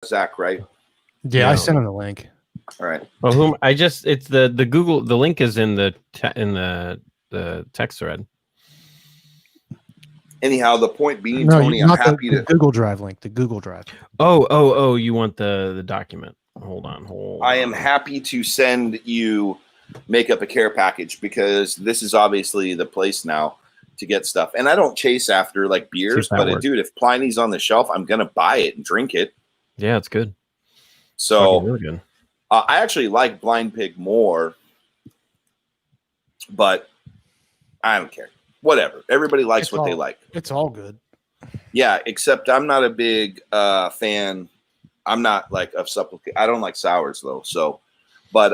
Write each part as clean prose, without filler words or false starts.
Zach, right? Yeah, I sent him the link. All right. Well, it's the Google. The link is in the text thread. Anyhow, the point being, Tony, I'm happy the Google Drive link. The Google Drive. Oh! You want the document? Hold on. I am happy to send you Make Up a Care package because this is obviously the place now to get stuff. And I don't chase after like beers, but dude, if Pliny's on the shelf, I'm gonna buy it and drink it. Yeah, it's good. So really good. I actually like Blind Pig more, but I don't care. Whatever. Everybody likes what they like. It's all good. Yeah, except I'm not a big fan. I'm not like of supplicate. I don't like sours though. So, but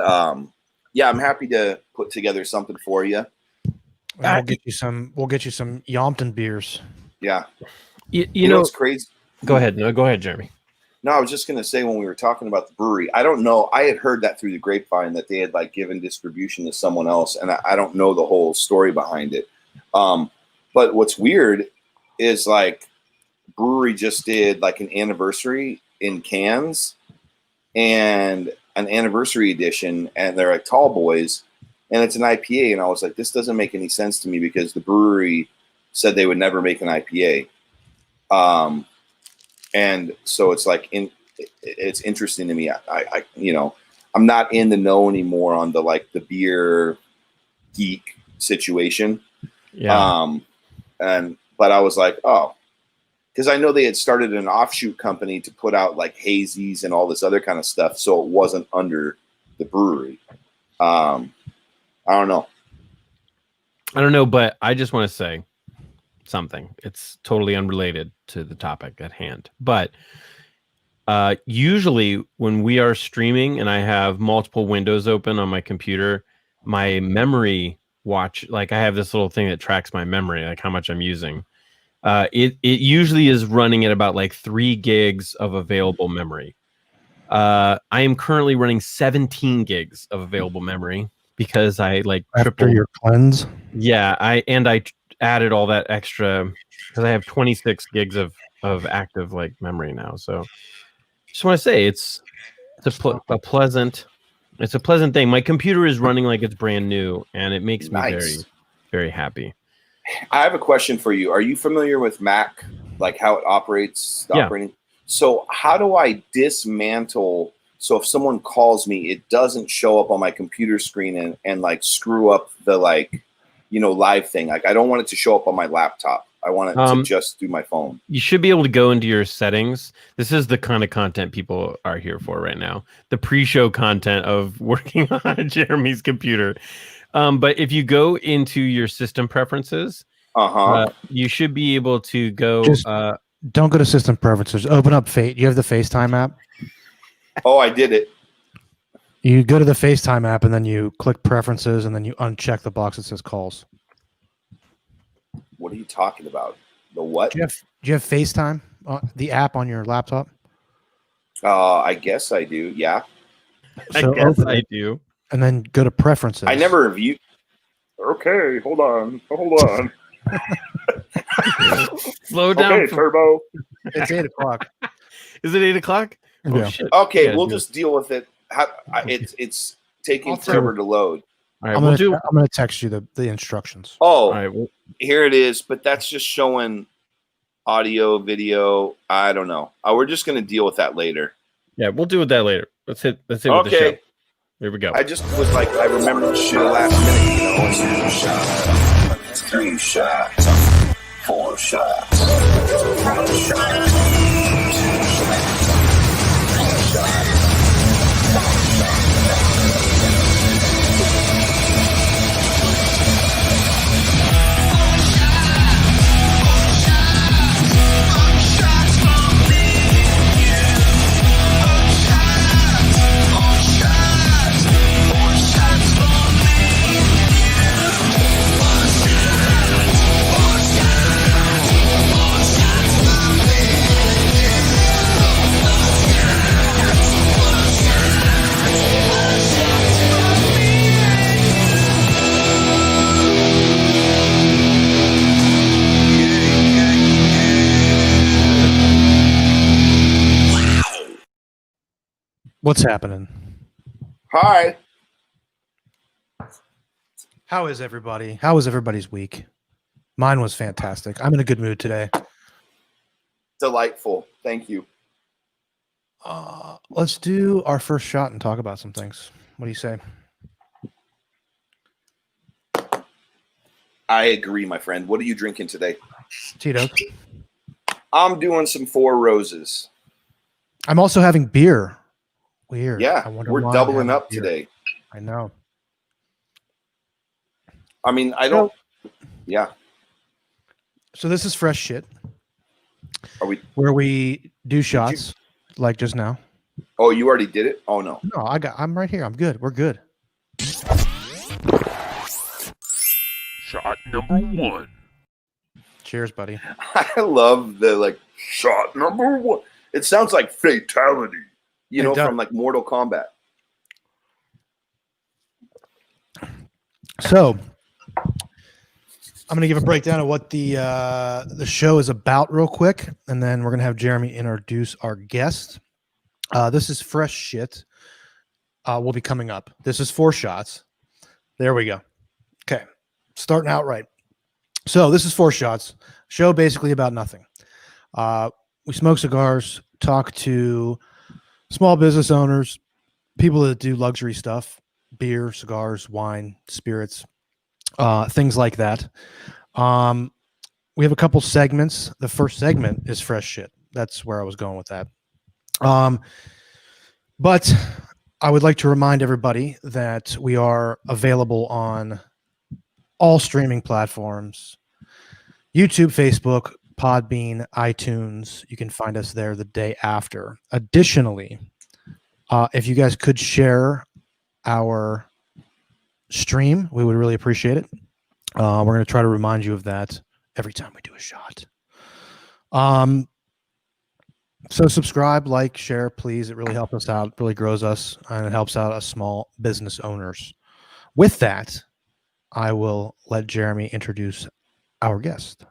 yeah, I'm happy to put together something for you. We'll get you some Yompton beers. Yeah. You know what's crazy? Go ahead. No, go ahead, Jeremy. No, I was just going to say when we were talking about the brewery, I don't know. I had heard that through the grapevine that they had like given distribution to someone else, and I don't know the whole story behind it. But what's weird is like brewery just did like an anniversary in cans and an anniversary edition, and they're like Tall Boys, and it's an IPA, and I was like, this doesn't make any sense to me because the brewery said they would never make an IPA. And so it's like it's interesting to me. I I'm not in the know anymore on the like the beer geek situation. Yeah. But I was like, oh, because I know they had started an offshoot company to put out like hazies and all this other kind of stuff, so it wasn't under the brewery. I don't know. But I just want to say something. It's totally unrelated to the topic at hand. But usually when we are streaming and I have multiple windows open on my computer, my memory watch, like I have this little thing that tracks my memory, like how much I'm using. It usually is running at about like 3 gigs of available memory. I am currently running 17 gigs of available memory because I like after your cleanse. Yeah, I added all that extra because I have 26 gigs of active like memory now. So just want to say it's a pleasant thing. My computer is running like it's brand new, and it makes me very, very happy. I have a question for you. Are you familiar with Mac, like how it operates? Operating. So how do I dismantle? So if someone calls me, it doesn't show up on my computer screen and like screw up the live thing. Like I don't want it to show up on my laptop. I want it to just do my phone. You should be able to go into your settings. This is the kind of content people are here for right now. The pre-show content of working on Jeremy's computer. But if you go into your system preferences, you should be able to go. Don't go to system preferences. Open up You have the FaceTime app? Oh, I did it. You go to the FaceTime app and then you click preferences and then you uncheck the box that says calls. What are you talking about? The what? Do you have FaceTime, the app on your laptop? I guess I do. Yeah. So I guess I do. And then go to preferences. I never reviewed. Okay, hold on. Slow down. Okay, Turbo. It's 8:00. Is it 8:00? Oh, yeah. Shit. Okay, we'll just deal with it. It's taking forever to load. All right, I'm going to text you the instructions. Oh, all right, here it is. But that's just showing audio, video. I don't know. We're just going to deal with that later. Yeah, we'll deal with that later. Let's hit with the show. Here we go. I just was like, I remember the shit last minute. 2 shots, 3 shots, 4 shots, 5 shots. What's happening? Hi. How is everybody? How was everybody's week? Mine was fantastic. I'm in a good mood today. Delightful. Thank you. Let's do our first shot and talk about some things. What do you say? I agree, my friend. What are you drinking today? Tito. I'm doing some Four Roses. I'm also having beer. Weird. Yeah, we're doubling up beer today. I know. I mean, I don't. Yeah. So this is fresh shit. Are we? Where we do shots like just now. Oh, you already did it? Oh no. No, I'm right here. I'm good. We're good. Shot number 1. Cheers, buddy. I love the shot number 1. It sounds like fatality. You know, from like Mortal Kombat. So I'm going to give a breakdown of what the show is about real quick, and then we're going to have Jeremy introduce our guest. This is fresh shit. Will be coming up. This is 4 shots. There we go. Okay, starting out right. So this is 4 shots. Show basically about nothing. We smoke cigars, talk to small business owners, people that do luxury stuff, beer, cigars, wine, spirits, things like that. We have a couple segments. The first segment is fresh shit. That's where I was going with that. But I would like to remind everybody that we are available on all streaming platforms: YouTube, Facebook, Podbean, iTunes. You can find us there the day after. Additionally, if you guys could share our stream, we would really appreciate it. We're going to try to remind you of that every time we do a shot. So subscribe, like, share, please. It really helps us out. It really grows us, and it helps out us small business owners. With that, I will let Jeremy introduce our guest.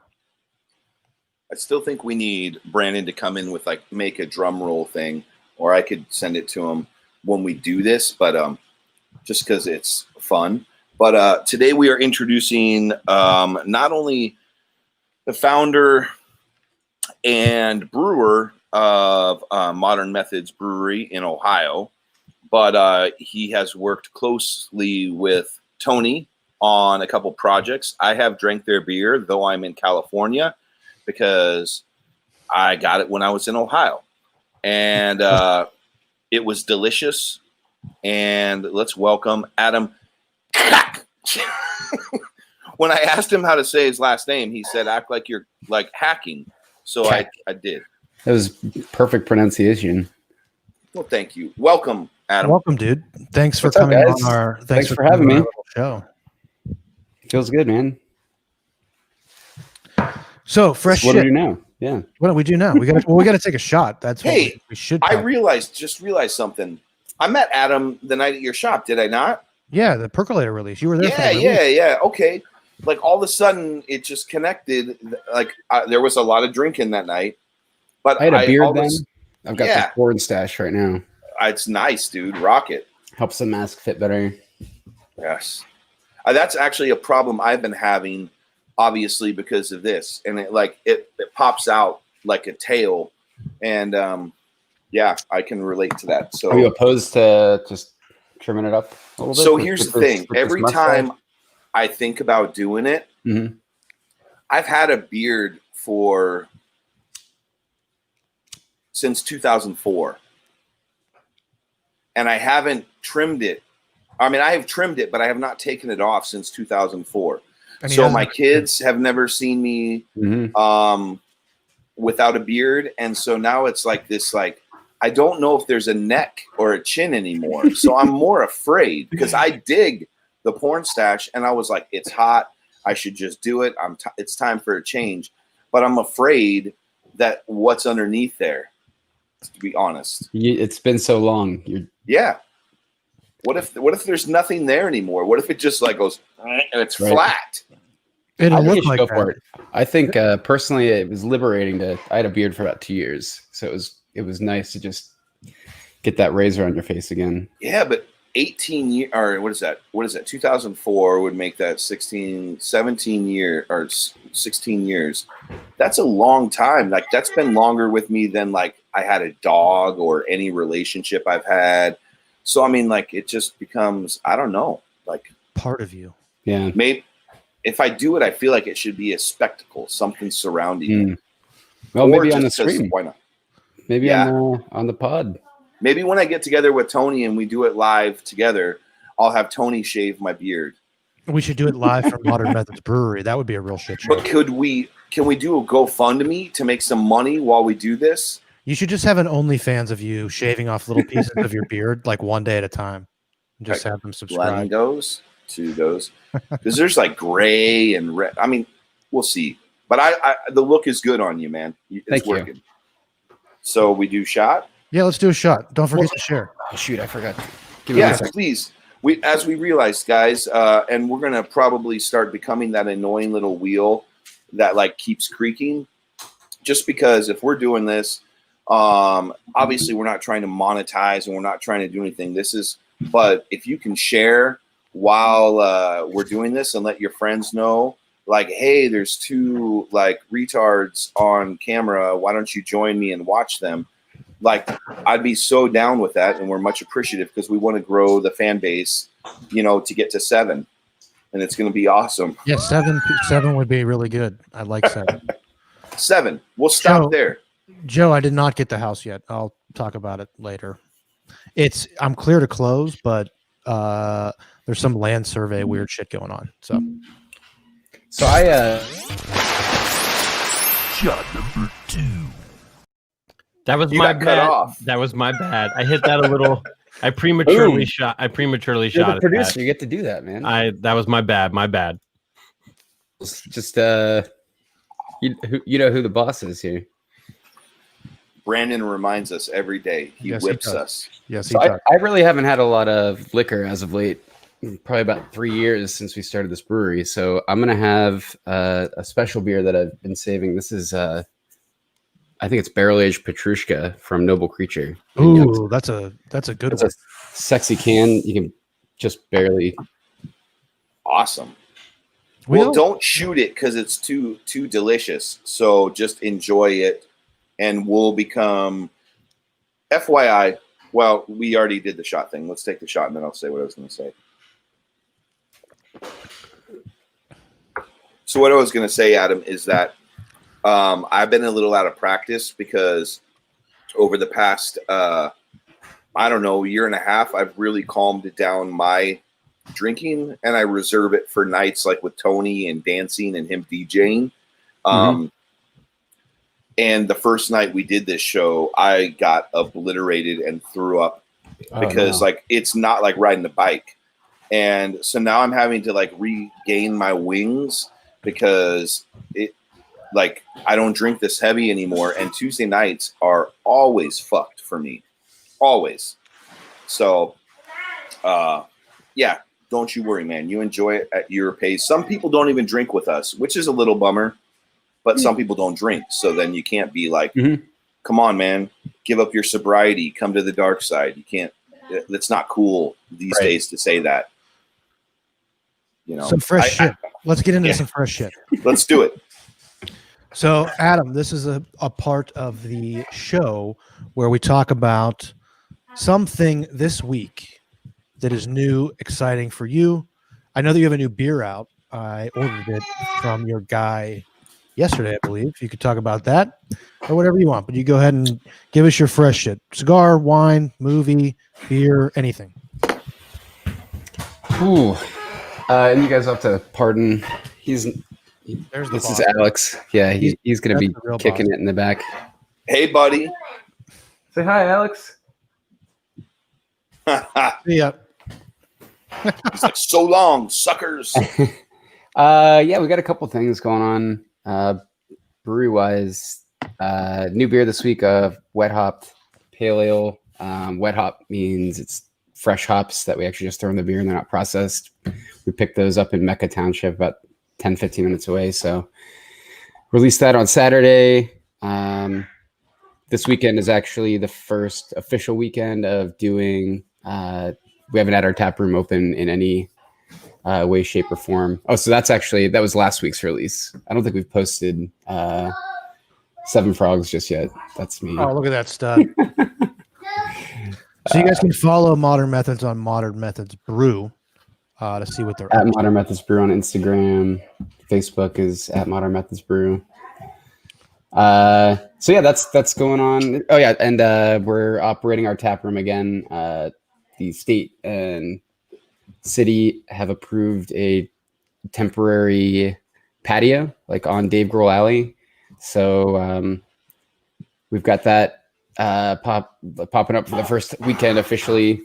I still think we need Brandon to come in with make a drum roll thing, or I could send it to him when we do this, but just because it's fun. But today we are introducing not only the founder and brewer of Modern Methods Brewery in Ohio, but he has worked closely with Tony on a couple projects. I have drank their beer, though I'm in California, because I got it when I was in Ohio. And it was delicious. And let's welcome Adam Keck. When I asked him how to say his last name, he said, act like you're hacking. So I did. That was perfect pronunciation. Well, thank you. Welcome, Adam. Welcome, dude. Thanks for What's up, coming guys? on our. Thanks for having me. Show. Feels good, man. So fresh What shit. do we do now? Yeah. What do we do now? We got to take a shot. That's what we should. I realized something. I met Adam the night at your shop. Did I not? Yeah, the percolator release. You were there. Yeah. Okay. All of a sudden, it just connected. There was a lot of drinking that night. But I had a beard then. I've got the corn stash right now. It's nice, dude. Rock it. Helps the mask fit better. Yes. That's actually a problem I've been having, obviously, because of this. And it pops out like a tail. And I can relate to that. So are you opposed to just trimming it up a little bit? So here's the thing. Every time I think about doing it, I've had a beard since 2004. And I haven't trimmed it. I mean, I have trimmed it, but I have not taken it off since 2004. So my kids have never seen me without a beard. And so now it's like this, I don't know if there's a neck or a chin anymore. So I'm more afraid because I dig the porn stash and I was like, it's hot. I should just do it. It's time for a change. But I'm afraid that what's underneath there, to be honest. It's been so long. Yeah. What if there's nothing there anymore? What if it just goes and it's flat? It'll look like that. For it. I think personally, it was liberating I had a beard for about 2 years, so it was nice to just get that razor on your face again. Yeah, but 18 years, or what is that? 2004 would make that 17 year or 16 years. That's a long time. Like that's been longer with me than like I had a dog or any relationship I've had. So I mean, like it just becomes, I don't know, like Part of you. Yeah. maybe if I do it, I feel like it should be a spectacle, something surrounding it. Well, Or maybe on the just 'cause, stream. why not? Maybe Yeah. on the pod. Maybe when I get together with Tony and we do it live together, I'll have Tony shave my beard. We should do it live from Modern Methods Brewery. That would be a real shit show. But can we do a GoFundMe to make some money while we do this? You should just have an OnlyFans of you shaving off little pieces of your beard, like one day at a time. And just have them One subscribe. goes, two goes. Because there's like gray and red. I mean, we'll see. But I the look is good on you, man. It's Thank you. working. So we do shot? Yeah, let's do a shot. Don't forget to share. Oh, shoot, I forgot. Give me Yeah, one second. please. As we realized, guys, and we're gonna probably start becoming that annoying little wheel that like keeps creaking. Just because if we're doing this, obviously we're not trying to monetize and we're not trying to do anything. But if you can share while we're doing this and let your friends know, like, hey, there's two like retards on camera. Why don't you join me and watch them? Like, I'd be so down with that, and we're much appreciative because we want to grow the fan base, to get to 7, and it's going to be awesome. Yeah, seven would be really good. I like 7. 7. We'll stop Joe. there. Joe, I did not get the house yet. I'll talk about it later. I'm clear to close, but there's some land survey weird shit going on. So I Shot number 2. That was You my got cut bad. off. That was my bad. I hit that a little. I prematurely Ooh. shot. I you're prematurely shot the at producer. that. You get to do that, man. That was my bad. My bad. Just you know who the boss is here. Brandon reminds us every day. He Yes, he whips does. us. yes, he So does. I really haven't had a lot of liquor as of late. Probably about 3 years since we started this brewery. So I'm gonna have a special beer that I've been saving. This is I think it's barrel aged Petrushka from Noble Creature. And, Ooh, that's a good it's one. a sexy can. You can just barely. Awesome. We'll- Well, don't shoot it because it's too delicious. So just enjoy it, and we'll become. FYI, well, we already did the shot thing. Let's take the shot, and then I'll say what I was going to say. So what I was going to say, Adam, is that I've been a little out of practice because over the past, I don't know, year and a half, I've really calmed down my drinking, and I reserve it for nights like with Tony and dancing and him DJing. And the first night we did this show, I got obliterated and threw up because like it's not like riding a bike. And so now I'm having to like regain my wings because it like I don't drink this heavy anymore, and Tuesday nights are always fucked for me. Always. So yeah, don't you worry, man. You enjoy it at your pace. Some people don't even drink with us, which is a little bummer, but some people don't drink. So then you can't be like, come on, man, give up your sobriety, come to the dark side. You can't, it's not cool these days to say that. Some fresh shit. Let's get into some fresh shit. Let's do it. So, Adam, this is a part of the show where we talk about something this week that is new, exciting for you. I know that you have a new beer out. I ordered it from your guy yesterday, I believe. You could talk about that or whatever you want, but you go ahead and give us your fresh shit. Cigar, wine, movie, beer, anything. Ooh. And you guys have to pardon. There's the This boss. is Alex. Yeah, he's going to be That's the real kicking boss. it in the back. Hey, buddy. Say hi, Alex. Yeah. It's like so long, suckers. Yeah, we got a couple things going on. Brewery wise, new beer this week of wet hopped pale ale. Wet hop means it's fresh hops that we actually just throw in the beer and they're not processed. We picked those up in Mecca Township, about 10-15 minutes away. So released that on Saturday. this weekend is actually the first official weekend of doing. We haven't had our tap room open in any way, shape, or form. Oh, so that was last week's release. I don't think we've posted Seven Frogs just yet. That's me. Oh, look at that stuff. So you guys can follow Modern Methods on Modern Methods Brew to see what they're At up to. Modern Methods Brew on Instagram. Facebook is at Modern Methods Brew. So yeah, that's going on. Oh yeah, and we're operating our tap room again. The state and city have approved a temporary patio, like on Dave Grohl Alley. So we've got that popping up for the first weekend officially.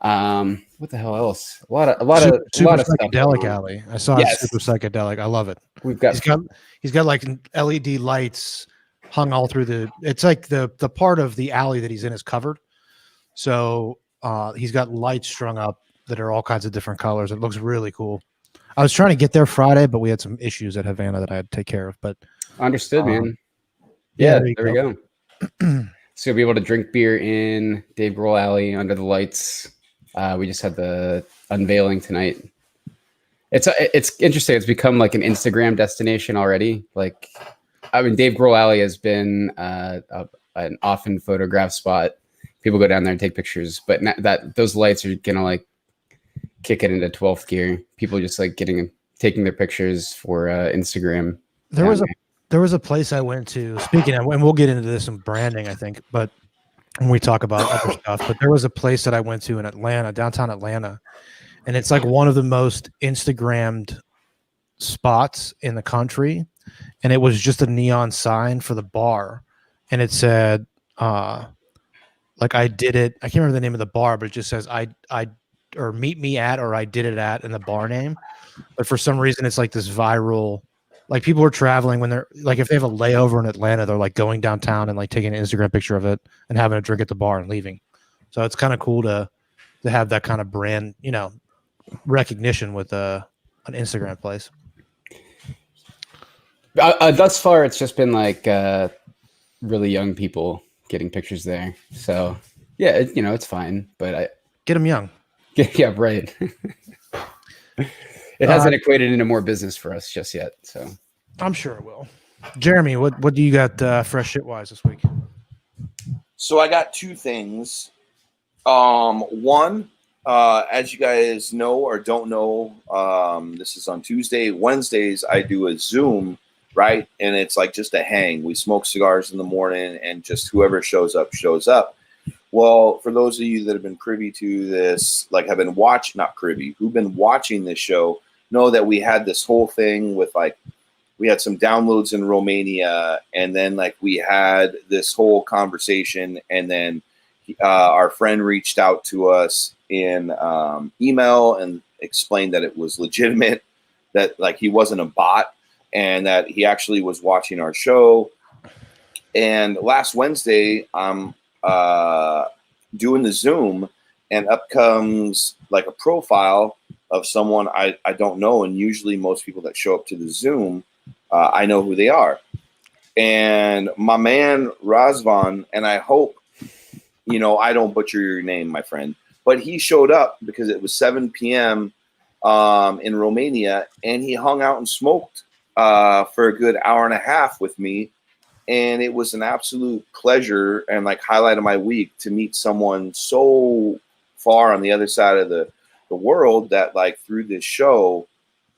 What the hell else? A lot of Super stuff going psychedelic on. alley. I saw Yes. it. Super psychedelic. I love it. We've got He's got like LED lights hung all through the. It's like the part of the alley that he's in is covered, so he's got lights strung up that are all kinds of different colors. It looks really cool. I was trying to get there Friday, but we had some issues at Havana that I had to take care of. But understood, man. yeah, Yeah, there we go. So you'll be able to drink beer in Dave Grohl Alley under the lights. We just had the unveiling tonight. It's interesting. It's become like an Instagram destination already. Like, I mean, Dave Grohl Alley has been an often photographed spot. People go down there and take pictures, but that those lights are gonna like kick it into 12th gear. People just like taking their pictures for Instagram. There was a place I went to. Speaking of, and we'll get into this in branding, I think, but when we talk about other stuff, but there was a place that I went to in Atlanta, downtown Atlanta, and it's like one of the most Instagrammed spots in the country. And it was just a neon sign for the bar, and it said, like, I did it. I can't remember the name of the bar, but it just says or meet me at, or I did it at, in the bar name. But for some reason, it's like this viral. Like, people are traveling when they're like, if they have a layover in Atlanta, they're like going downtown and like taking an Instagram picture of it and having a drink at the bar and leaving. So it's kind of cool to have that kind of brand, recognition with an Instagram place. Thus far, it's just been like really young people getting pictures there. So yeah, it's fine. But Get them young. yeah, right. It hasn't equated into more business for us just yet. So I'm sure it will. Jeremy, what do you got fresh shit wise this week? So I got two things. One, as you guys know or don't know, this is on Tuesday. Wednesdays, I do a Zoom, right? And it's like just a hang. We smoke cigars in the morning, and just whoever shows up, shows up. Well, for those of you that have been privy to this, like have been who've been watching this show, know that we had this whole thing with like, we had some downloads in Romania, and then like we had this whole conversation, and then our friend reached out to us in email and explained that it was legitimate, that like he wasn't a bot, and that he actually was watching our show. And last Wednesday, I'm doing the Zoom, and up comes like a profile of someone I don't know. And usually most people that show up to the Zoom, I know who they are. And my man Razvan, and I hope, I don't butcher your name, my friend, but he showed up because it was 7 p.m. In Romania, and he hung out and smoked for a good hour and a half with me. And it was an absolute pleasure and like highlight of my week to meet someone so far on the other side of the world, that like through this show,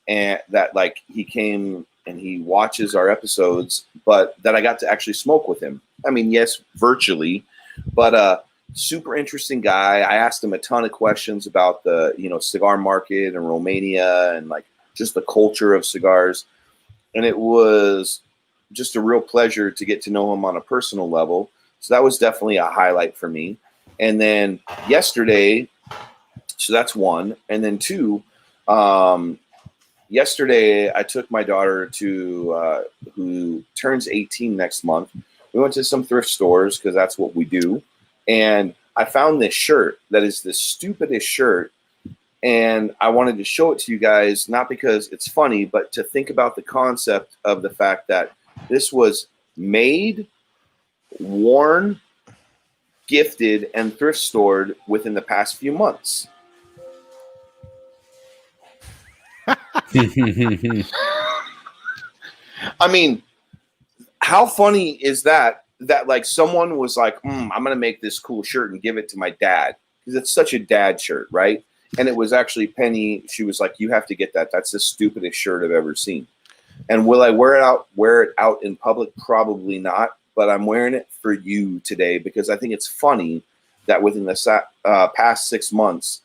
and that like he came and he watches our episodes, but that I got to actually smoke with him. I mean, yes, virtually, but super interesting guy. I asked him a ton of questions about the, cigar market in Romania and like just the culture of cigars. And it was just a real pleasure to get to know him on a personal level. So that was definitely a highlight for me. And then yesterday, so that's one. And then two, yesterday I took my daughter to, who turns 18 next month. We went to some thrift stores because that's what we do. And I found this shirt that is the stupidest shirt. And I wanted to show it to you guys, not because it's funny, but to think about the concept of the fact that this was made worn, gifted, and thrift stored within the past few months. I mean, how funny is that? That like someone was like, I'm going to make this cool shirt and give it to my dad because it's such a dad shirt, right? And it was actually Penny. She was like, "You have to get that. That's the stupidest shirt I've ever seen." And will I wear it out in public? Probably not. But I'm wearing it for you today because I think it's funny that within the past 6 months,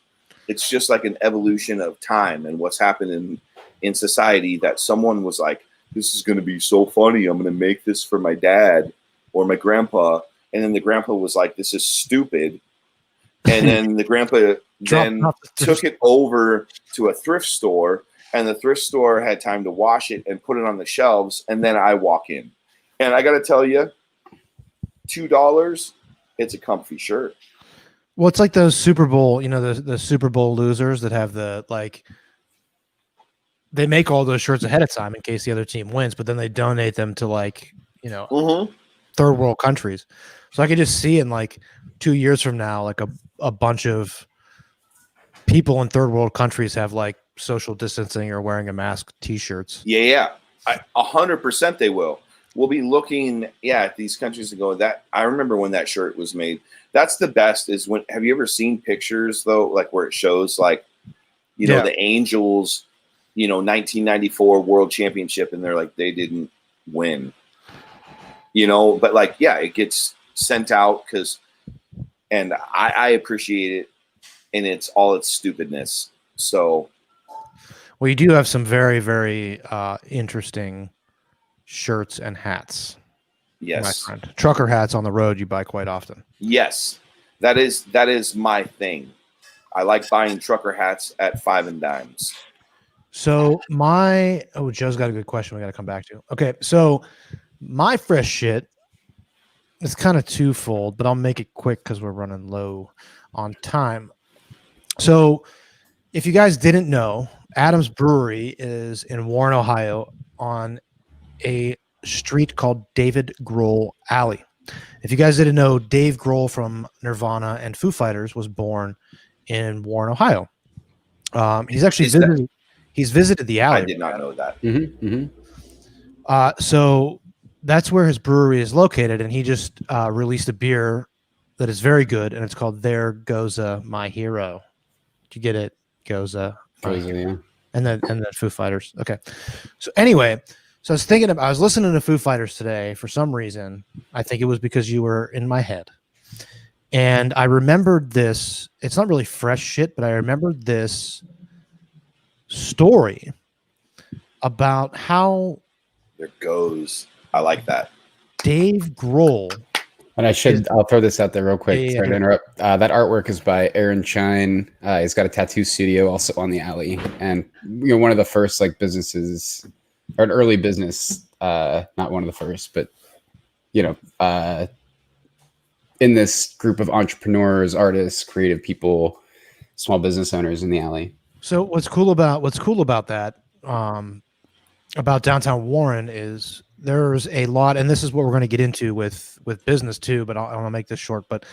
it's just like an evolution of time and what's happened in society that someone was like, this is going to be so funny. I'm going to make this for my dad or my grandpa. And then the grandpa was like, this is stupid. And then the grandpa then took it over to a thrift store, and the thrift store had time to wash it and put it on the shelves. And then I walk in, and I got to tell you, $2, it's a comfy shirt. Well, it's like those Super Bowl, the Super Bowl losers that have they make all those shirts ahead of time in case the other team wins, but then they donate them to third world countries. So I could just see in like 2 years from now, like a bunch of people in third world countries have like social distancing or wearing a mask T-shirts. Yeah. 100% they will. We'll be looking, at these countries and go, that I remember when that shirt was made. That's the best is when, have you ever seen pictures though, like where it shows like, the Angels, 1994 World Championship, and they're like, they didn't win, but like, it gets sent out and I appreciate it in all its stupidness. So. Well, you do have some very, very interesting shirts and hats. Yes. My friend. Trucker hats on the road you buy quite often. Yes. That is my thing. I like buying trucker hats at 5 and dimes. So Joe's got a good question we got to come back to. Okay, so my fresh shit is kind of twofold, but I'll make it quick because we're running low on time. So if you guys didn't know, Adams Brewery is in Warren, Ohio on a street called David Grohl Alley. If you guys didn't know, Dave Grohl from Nirvana and Foo Fighters was born in Warren, Ohio. He's actually visited the alley. I did not know that. So that's where his brewery is located, and he just released a beer that is very good, and it's called There Goza My Hero. Did you get it? Goza. Yeah. And then Foo Fighters. Okay. So anyway, so I was listening to Foo Fighters today for some reason. I think it was because you were in my head. And I remembered this. It's not really fresh shit, but I remembered this story about how There goes. I like that. Dave Grohl. And I'll throw this out there real quick. Sorry to interrupt. That artwork is by Aaron Chine. He's got a tattoo studio also on the alley. And, one of the first like businesses, or an early business, not one of the first, but, in this group of entrepreneurs, artists, creative people, small business owners in the alley. So what's cool about that, about downtown Warren is there's a lot, and this is what we're going to get into with business too, but I want to make this short. But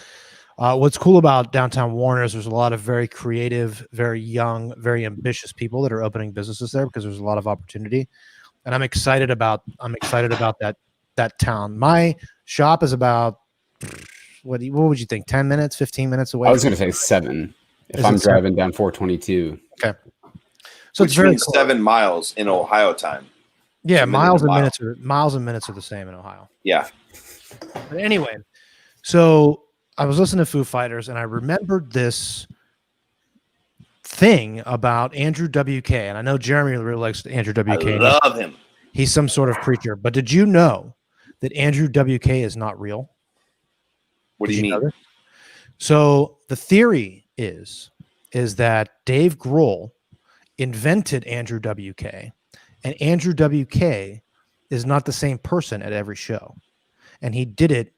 what's cool about downtown Warren is there's a lot of very creative, very young, very ambitious people that are opening businesses there because there's a lot of opportunity. And I'm excited about that town. My shop is about, what would you think, 10 minutes, 15 minutes away? I was going to say 7 if I'm driving down 422. Okay. So which means 7 miles in Ohio time. Yeah, miles and minutes are the same in Ohio. Yeah. But anyway, so I was listening to Foo Fighters and I remembered this thing about Andrew WK, and I know Jeremy really likes Andrew WK. I love him. He's some sort of creature. But did you know that Andrew WK is not real? What do you mean? So the theory is that Dave Grohl invented Andrew WK, and Andrew WK is not the same person at every show. And he did it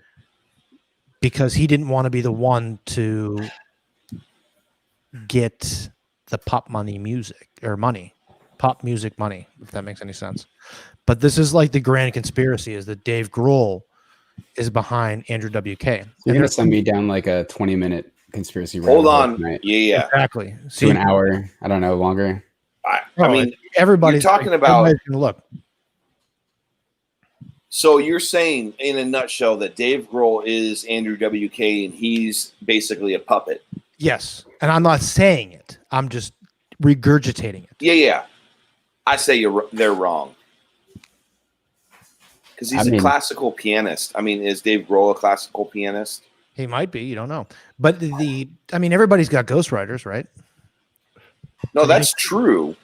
because he didn't want to be the one to get the pop music money, if that makes any sense. But this is like the grand conspiracy, is that Dave Grohl is behind Andrew WK. You're gonna send me down like a 20-minute conspiracy. Hold rabbit hole on. tonight. Yeah. Exactly. To an hour. I don't know, longer. I mean, everybody's you're talking about. everybody's gonna look. So you're saying, in a nutshell, that Dave Grohl is Andrew WK, and he's basically a puppet. Yes, and I'm not saying it. I'm just regurgitating it. Yeah. I say they're wrong. Because he's a classical pianist. I mean, is Dave Grohl a classical pianist? He might be. You don't know. But I mean, everybody's got ghostwriters, right? No, that's true.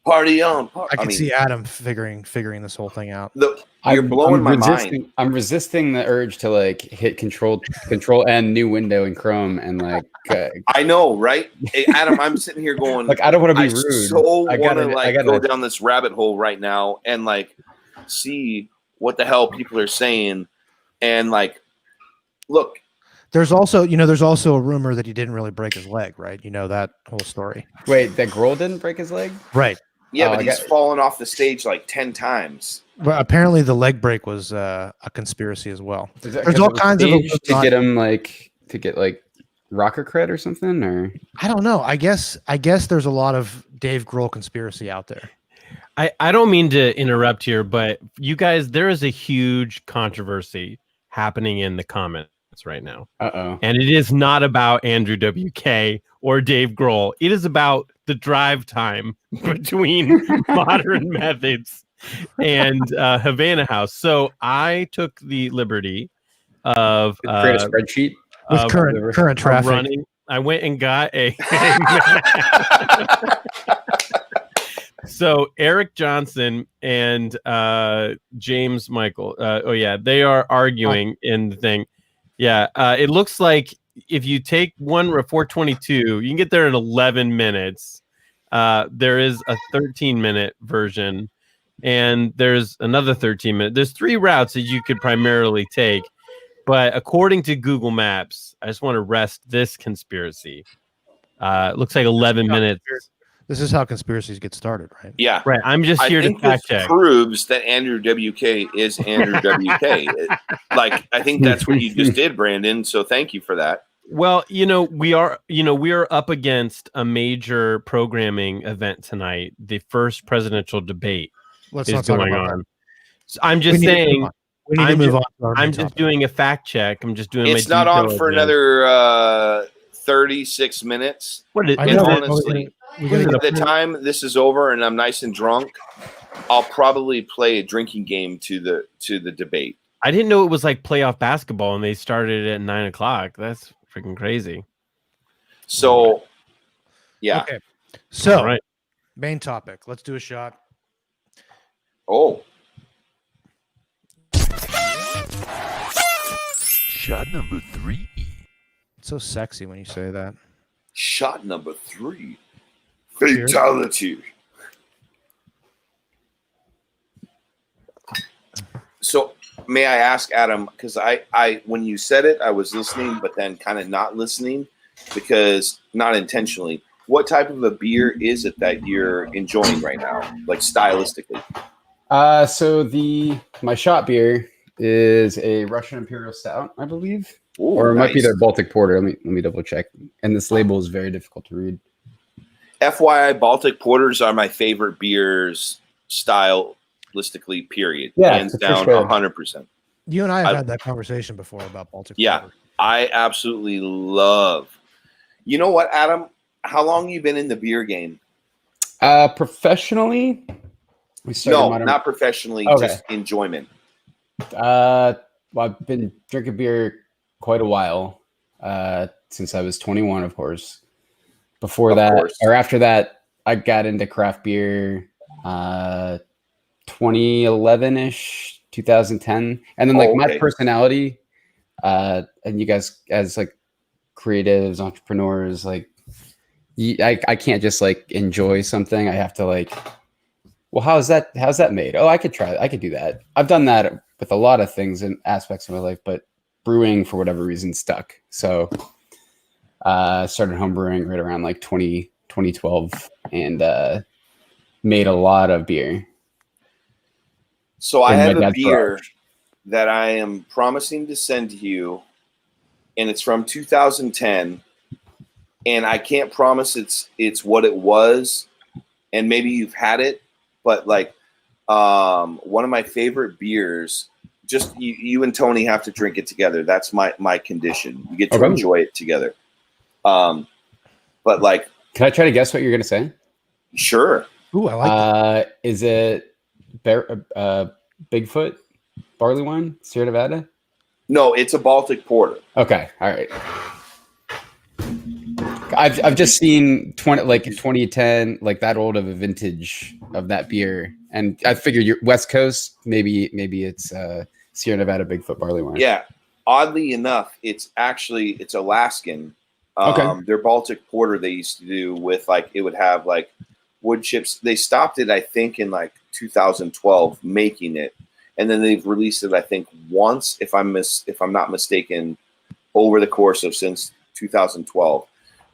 Party on. I can see Adam figuring this whole thing out. You're blowing my mind. I'm resisting the urge to like hit control and new window in Chrome and like. I know, right? Hey, Adam, I'm sitting here going like I don't want to be rude. I so want to go down this rabbit hole right now and like see what the hell people are saying and like look. There's also a rumor that he didn't really break his leg, right? You know that whole story. Wait, that Grohl didn't break his leg? Right. Yeah, but he's fallen off the stage like 10 times. Well, apparently the leg break was a conspiracy as well. There's all kinds of to get him to get rocker cred or something, or I don't know. I guess there's a lot of Dave Grohl conspiracy out there. I don't mean to interrupt here, but you guys, there is a huge controversy happening in the comments right now. And it is not about Andrew WK or Dave Grohl. It is about the drive time between Modern Methods and Havana House. So I took the liberty of create a spreadsheet with current traffic. Running. I went and got a So Eric Johnson and James Michael. They are arguing in the thing. Yeah, it looks like if you take 422, you can get there in 11 minutes. There is a 13-minute version, and there's another 13-minute. There's 3 routes that you could primarily take, but according to Google Maps, I just want to rest this conspiracy. It looks like 11 minutes. This is how conspiracies get started, right? Yeah. Right. I'm just here to fact check. Proves that Andrew WK is Andrew WK. I think that's what you just did, Brandon. So thank you for that. Well, we are up against a major programming event tonight. The first presidential debate is going on. So I'm just saying we need to move on. I'm just doing a fact check. I'm just doing. It's not on for another 36 minutes. What is it? Honestly, at the time this is over and I'm nice and drunk, I'll probably play a drinking game to the debate. I didn't know it was like playoff basketball and they started at 9:00. That's freaking crazy. So, yeah. Okay. So, right. Main topic. Let's do a shot. Oh. Shot number 3. It's so sexy when you say that. Shot number 3. Fatality. So, may I ask, Adam, because I when you said it, I was listening, but then kind of not listening because not intentionally. What type of a beer is it that you're enjoying right now, like stylistically? So my shot beer is a Russian Imperial Stout, I believe. Ooh, or it might be nice. their Baltic Porter. Let me double check. And this label is very difficult to read. FYI, Baltic Porters are my favorite beers stylistically, period. Yeah, Hands down, sure. 100%. You and I have had that conversation before about Baltic. Yeah, Porter. I absolutely love. You know what, Adam? How long you been in the beer game? Professionally, we started. Not professionally, Okay. just enjoyment. Well, I've been drinking beer quite a while, since I was 21, of course. Before or after that, I got into craft beer 2011-ish, 2010. And then my personality, and you guys as like creatives, entrepreneurs, like I can't just like enjoy something. I have to like, well, how's that made? Oh, I could try it. I could do that. I've done that with a lot of things and aspects of my life, but brewing for whatever reason stuck. So started homebrewing right around like 2012 and made a lot of beer. So I have a beer. that I am promising to send to you, and it's from 2010, and I can't promise it's what it was, and maybe you've had it, but like one of my favorite beers. Just you and Tony have to drink it together. That's my condition. You get to enjoy it together. But like, can I try to guess what you're gonna say? Sure. Ooh, I like that. Is it Bigfoot barley wine, Sierra Nevada? No, it's a Baltic porter. Okay, all right. I've just seen 2010, like that old of a vintage of that beer, and I figured you're West Coast. Maybe it's Sierra Nevada Bigfoot barley wine. Yeah. Oddly enough, it's Alaskan. Their Baltic porter they used to do with like it would have like wood chips. They stopped it, I think, in like 2012 making it, and then they've released it, I think, once, if I'm not mistaken, over the course of since 2012.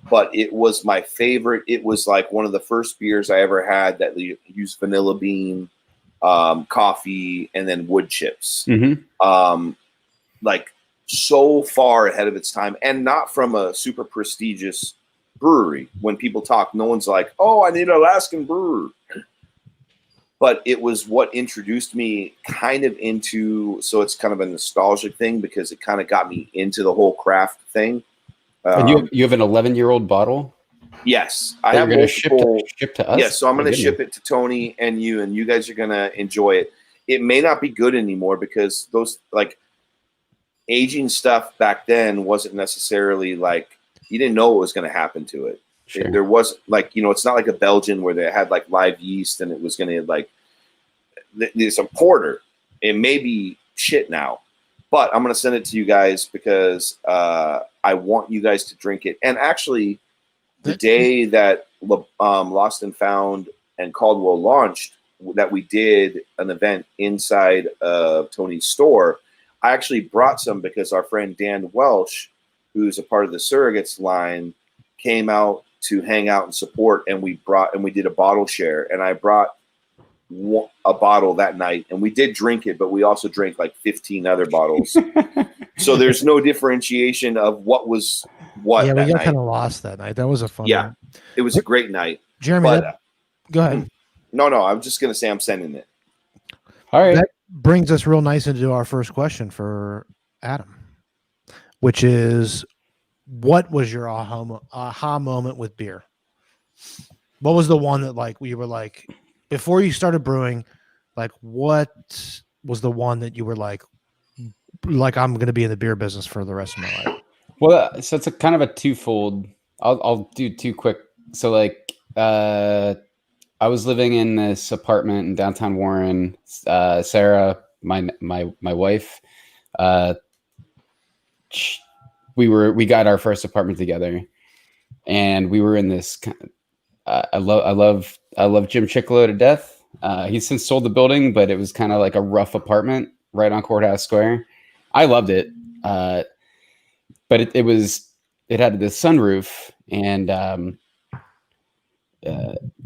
But it was my favorite. It was like one of the first beers I ever had that used vanilla bean, coffee, and then wood chips. Mm-hmm. Like so far ahead of its time, and not from a super prestigious brewery. When people talk, no one's like, "Oh, I need an Alaskan brewer." But it was what introduced me kind of into. So it's kind of a nostalgic thing because it kind of got me into the whole craft thing. And you have an 11-year-old bottle? Yes, I have going to ship to us. Yes, so I'm going to ship it to Tony and you guys are going to enjoy it. It may not be good anymore because those like aging stuff back then wasn't necessarily like you didn't know what was going to happen to it. Sure. There was like it's not like a Belgian where they had like live yeast and it was going to like there's a porter. It may be shit now. But I'm going to send it to you guys because I want you guys to drink it. And actually, the day that Lost and Found and Caldwell launched, that we did an event inside of Tony's store, I actually brought some because our friend Dan Welsh, who's a part of the Surrogates line, came out to hang out and support. And we did a bottle share. And I brought a bottle that night, and we did drink it, but we also drank like 15 other bottles. So there's no differentiation of what was what. Yeah, we got night. kind of lost that night. That was a fun one. It was a great night. Jeremy, But, go ahead. No, I'm just gonna say I'm sending it. All right. That brings us real nice into our first question for Adam, which is, what was your aha moment with beer? What was the one that like we were like, before you started brewing, like what was the one that you were like I'm going to be in the beer business for the rest of my life? Well, so it's a kind of a twofold. I'll do two quick. So like, I was living in this apartment in downtown Warren. Sarah, my wife, we got our first apartment together, and we were in this. I love Jim Chickalow to death. He's since sold the building, but it was kind of like a rough apartment right on Courthouse Square. I loved it, but it had this sunroof, and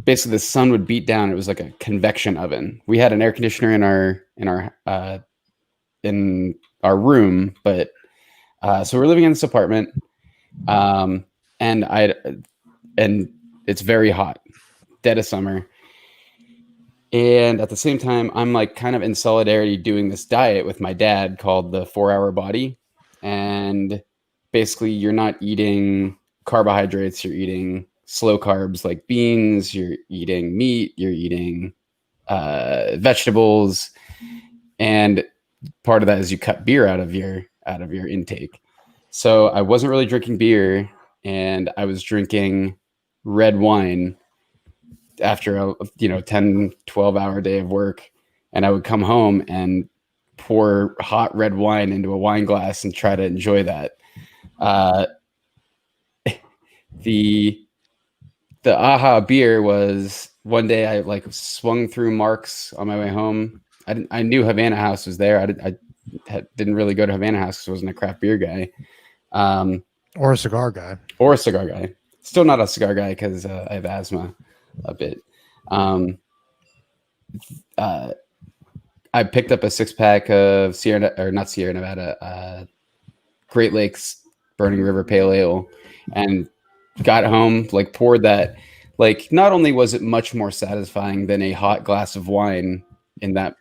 basically the sun would beat down. It was like a convection oven. We had an air conditioner in our room, but so we're living in this apartment, and it's very hot, dead of summer. And at the same time, I'm like kind of in solidarity doing this diet with my dad called the 4-Hour Body. And basically you're not eating carbohydrates, you're eating slow carbs like beans, you're eating meat, you're eating vegetables. And part of that is you cut beer out of your intake. So I wasn't really drinking beer, and I was drinking red wine after a 10-12 hour day of work, and I would come home and pour hot red wine into a wine glass and try to enjoy that. The aha beer was one day I like swung through Mark's on my way home. I knew Havana House was there. I didn't really go to Havana House because I wasn't a craft beer guy, or a cigar guy. Still not a cigar guy because I have asthma a bit. I I picked up a 6-pack of Sierra Nevada, Great Lakes Burning River Pale Ale, and got home, like poured that. Like, not only was it much more satisfying than a hot glass of wine in that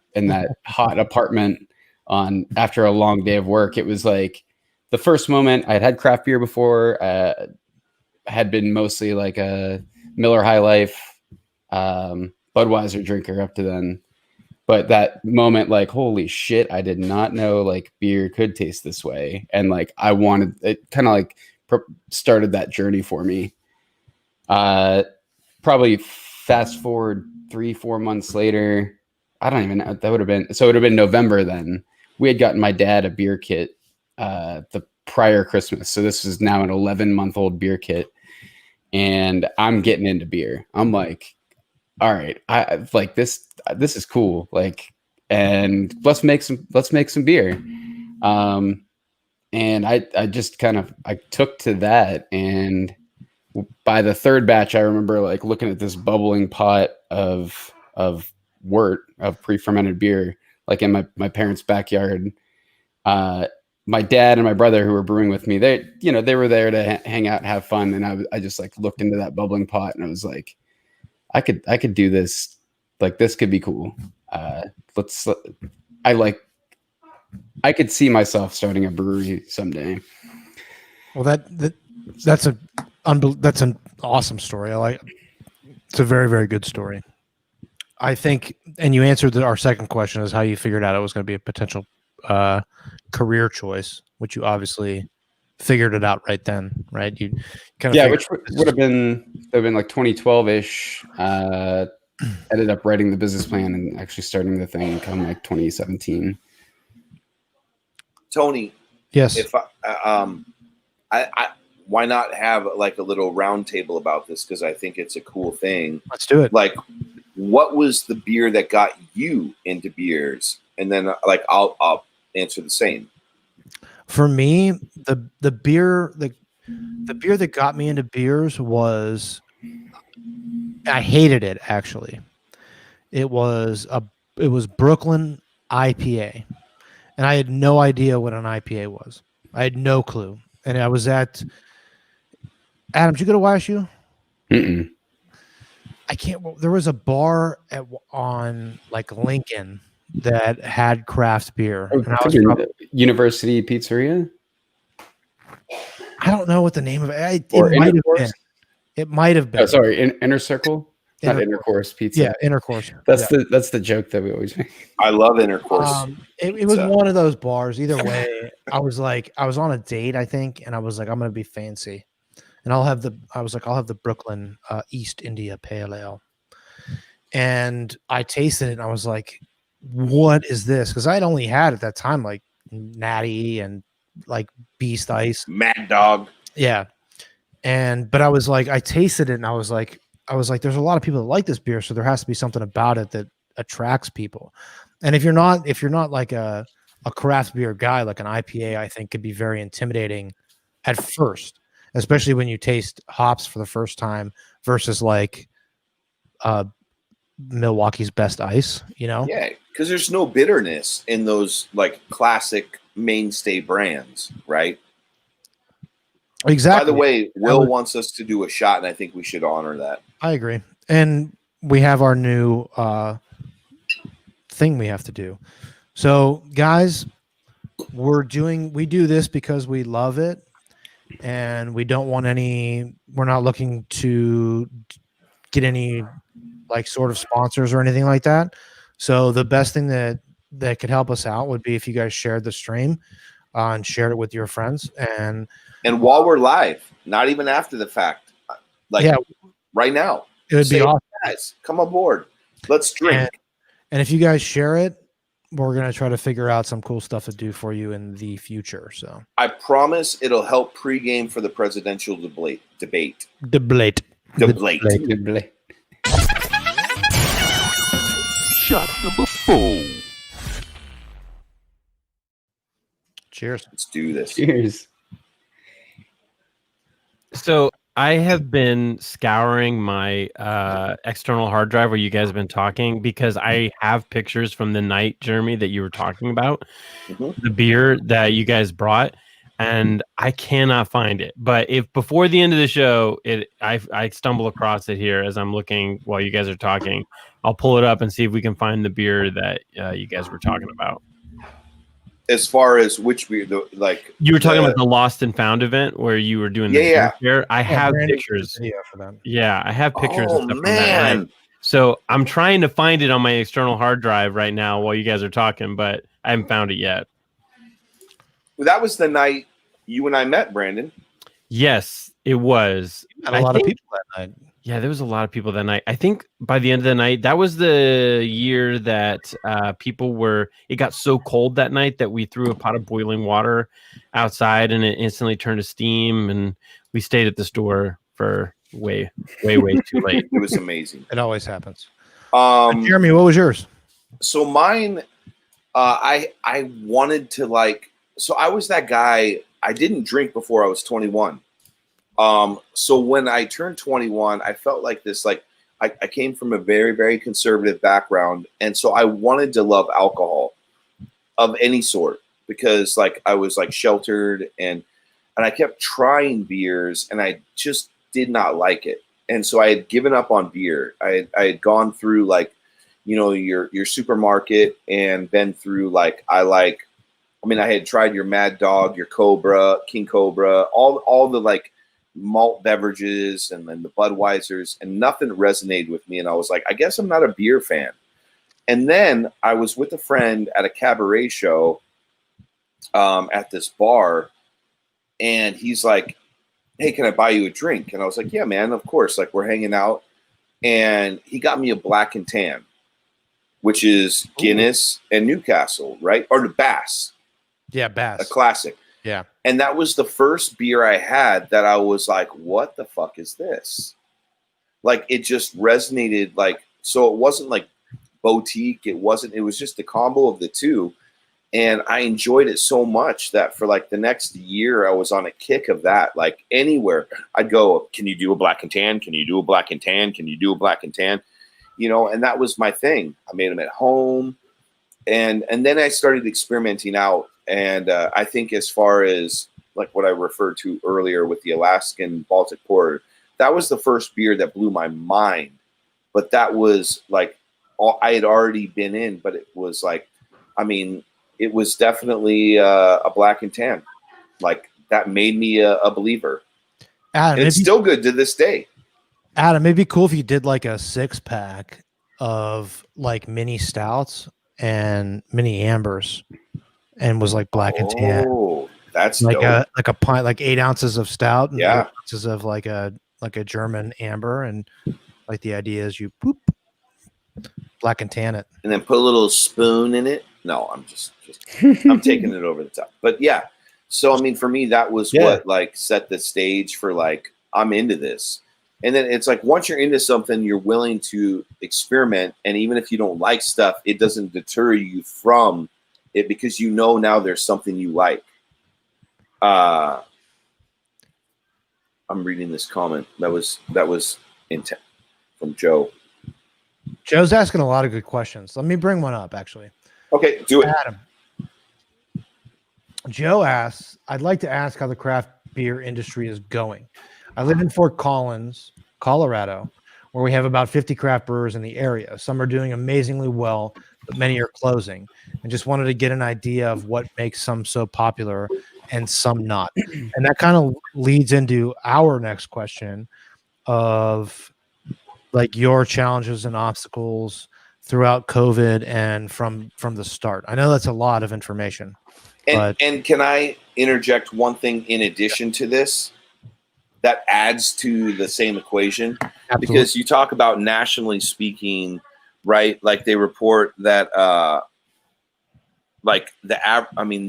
hot apartment on after a long day of work, it was like the first moment I'd had craft beer before, had been mostly like a Miller High Life, Budweiser drinker up to then. But that moment, like, holy shit, I did not know like beer could taste this way. And like, I wanted it, kind of like started that journey for me. Probably fast forward 3-4 months later. I don't even know. That would have been, so it would have been November then. We had gotten my dad a beer kit the prior Christmas. So this is now an 11-month-old beer kit. And I'm getting into beer. I'm like, all right, I like this is cool. Like, and let's make some beer. And I just kind of, I took to that. And by the third batch, I remember like looking at this bubbling pot of wort, of pre-fermented beer, like in my parents' backyard. My dad and my brother who were brewing with me, they were there to hang out and have fun. And I just like looked into that bubbling pot and I was like, I could do this. Like, this could be cool. I could see myself starting a brewery someday. Well, that's an awesome story. It's a very, very good story. I think, and you answered our second question, is how you figured out it was going to be a potential career choice, which you obviously figured it out right then, right? You kind of which would have been like 2012-ish. Ended up writing the business plan and actually starting the thing come like 2017. Tony, yes. If I why not have like a little round table about this? Because I think it's a cool thing. Let's do it. Like, what was the beer that got you into beers? And then like I'll answer the same. For me, the beer that got me into beers was, I hated it actually. It was Brooklyn IPA. And I had no idea what an IPA was. I had no clue. And I was at Adam, did you go to YSU? Mm-mm. I can't. There was a bar on like Lincoln that had craft beer. And I was University Pizzeria. I don't know what the name of it. Or It might have Intercourse? been. It might have been. Oh, sorry, Inner Circle. Not Intercourse Pizza. Yeah, Intercourse. That's the joke that we always make. I love Intercourse. It was one of those bars. Either way, I was on a date, I think, and I was like, I'm gonna be fancy, and I'll have the Brooklyn East India Pale Ale, and I tasted it, and I was like, what is this? Because I had only had at that time like Natty and like Beast Ice, Mad Dog. yeah, but I was like, I tasted it, and I was like, there's a lot of people that like this beer, so there has to be something about it that attracts people. And if you're not like a craft beer guy, like an IPA, I think could be very intimidating at first, especially when you taste hops for the first time versus like Milwaukee's Best Ice, Yeah, because there's no bitterness in those like classic mainstay brands, right? Exactly. By the way, Will wants us to do a shot, and I think we should honor that. I agree. And we have our new thing we have to do. So, guys, we do this because we love it, and we don't want we're not looking to get any like sort of sponsors or anything like that. So the best thing that could help us out would be if you guys shared the stream and shared it with your friends. And while we're live, not even after the fact, like right now, it would be awesome. Guys, come aboard. Let's drink. And if you guys share it, we're going to try to figure out some cool stuff to do for you in the future. So I promise it'll help pregame for the presidential debate. Debate. Shot number 4. Cheers. Let's do this. Cheers. So I have been scouring my external hard drive where you guys have been talking because I have pictures from the night, Jeremy, that you were talking about, Mhm. the beer that you guys brought, and I cannot find it. But if before the end of the show, I stumble across it here as I'm looking while you guys are talking, I'll pull it up and see if we can find the beer that you guys were talking about. As far as which beer, You were talking about the Lost and Found event where you were doing the beer fair. I have Brandon did a pictures. video for them. Yeah, I have pictures Oh and stuff from that night. man, So I'm trying to find it on my external hard drive right now while you guys are talking, but I haven't found it yet. that was the night you and I met, Brandon. Yes, it was. Had a lot of people that night. Yeah, there was a lot of people that night. I think by the end of the night, that was the year that it got so cold that night that we threw a pot of boiling water outside and it instantly turned to steam. And we stayed at the store for way too late. It was amazing. It always happens. Jeremy, what was yours? So mine, I wanted to so I was that guy. I didn't drink before I was 21. So when I turned 21, I felt like this, I came from a very, very conservative background. And so I wanted to love alcohol of any sort because I was sheltered and I kept trying beers and I just did not like it. And so I had given up on beer. I had gone through your supermarket and been through I had tried your Mad Dog, your Cobra, King Cobra, all the malt beverages and then the Budweisers, and nothing resonated with me. And I was like, I guess I'm not a beer fan. And then I was with a friend at a cabaret show at this bar, and he's like, hey, can I buy you a drink? And I was like, yeah, man, of course. We're hanging out. And he got me a Black and Tan, which is Guinness and Newcastle, right? Or the Bass. Yeah, Bass. A classic. Yeah. And that was the first beer I had that I was like, what the fuck is this? It just resonated. So it wasn't boutique. It was just a combo of the two. And I enjoyed it so much that for the next year, I was on a kick of that. Anywhere I'd go, can you do a Black and Tan? Can you do a Black and Tan? Can you do a Black and Tan? And that was my thing. I made them at home. And then I started experimenting out. And I think as far as what I referred to earlier with the Alaskan Baltic Porter, that was the first beer that blew my mind. But that was I had already been in, but it was it was definitely a Black and Tan. That made me a believer. Adam, it's still good to this day. Adam, it'd be cool if you did a 6-pack of mini stouts and mini ambers. And was Black and Tan. Oh, that's dope. a pint, 8 ounces of stout, and 8 ounces of a German amber, and the idea is you Black and Tan it, and then put a little spoon in it. No, I'm just I'm taking it over the top. But yeah, so for me that was what set the stage for I'm into this. And then it's once you're into something, you're willing to experiment, and even if you don't like stuff, it doesn't deter you from it because now there's something you like. I'm reading this comment that was intent from Joe. Joe's asking a lot of good questions. Let me bring one up, actually. Okay, do it. Adam. Joe asks, I'd like to ask how the craft beer industry is going. I live in Fort Collins, Colorado, where we have about 50 craft brewers in the area. Some are doing amazingly well, but many are closing. And just wanted to get an idea of what makes some so popular and some not. And that kind of leads into our next question of your challenges and obstacles throughout COVID and from the start. I know that's a lot of information. And can I interject one thing in addition to this that adds to the same equation? Absolutely. Because you talk about nationally speaking, right? They report that the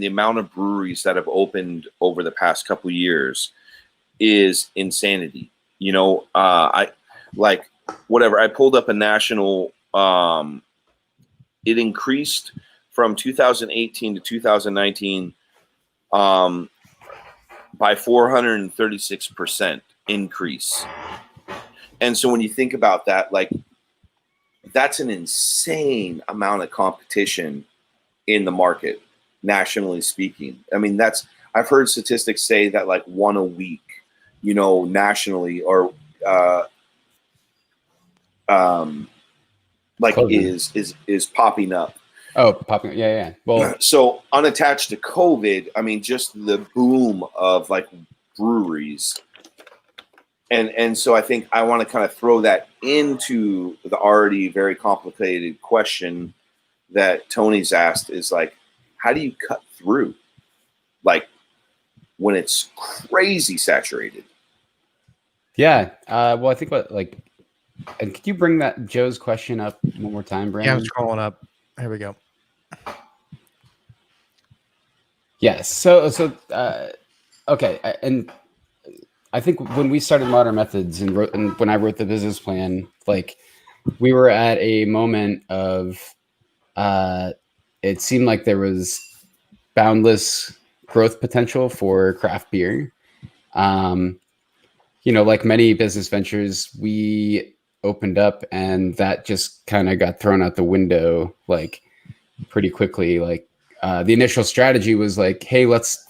amount of breweries that have opened over the past couple of years is insanity. I pulled up a national, it increased from 2018 to 2019 by 436%. increase. And so when you think about that, like, that's an insane amount of competition in the market, nationally speaking. I mean, I've heard statistics say that like one a week, you know, nationally, or like is popping up. Oh, popping. Yeah. Well, so unattached to COVID, I mean, just the boom of like breweries. And so I think I want to kind of throw that into the already very complicated question that Tony's asked, is like, how do you cut through, like, when it's crazy saturated? Yeah. Well, I think and could you bring that Joe's question up one more time, Brandon? Yeah, I'm scrolling up. Here we go. Yes. So okay. And I think when we started Modern Methods and when I wrote the business plan, like, we were at a moment of, it seemed like there was boundless growth potential for craft beer. You know, like many business ventures, we opened up and that just kind of got thrown out the window, like, pretty quickly. Like, the initial strategy was like, hey, let's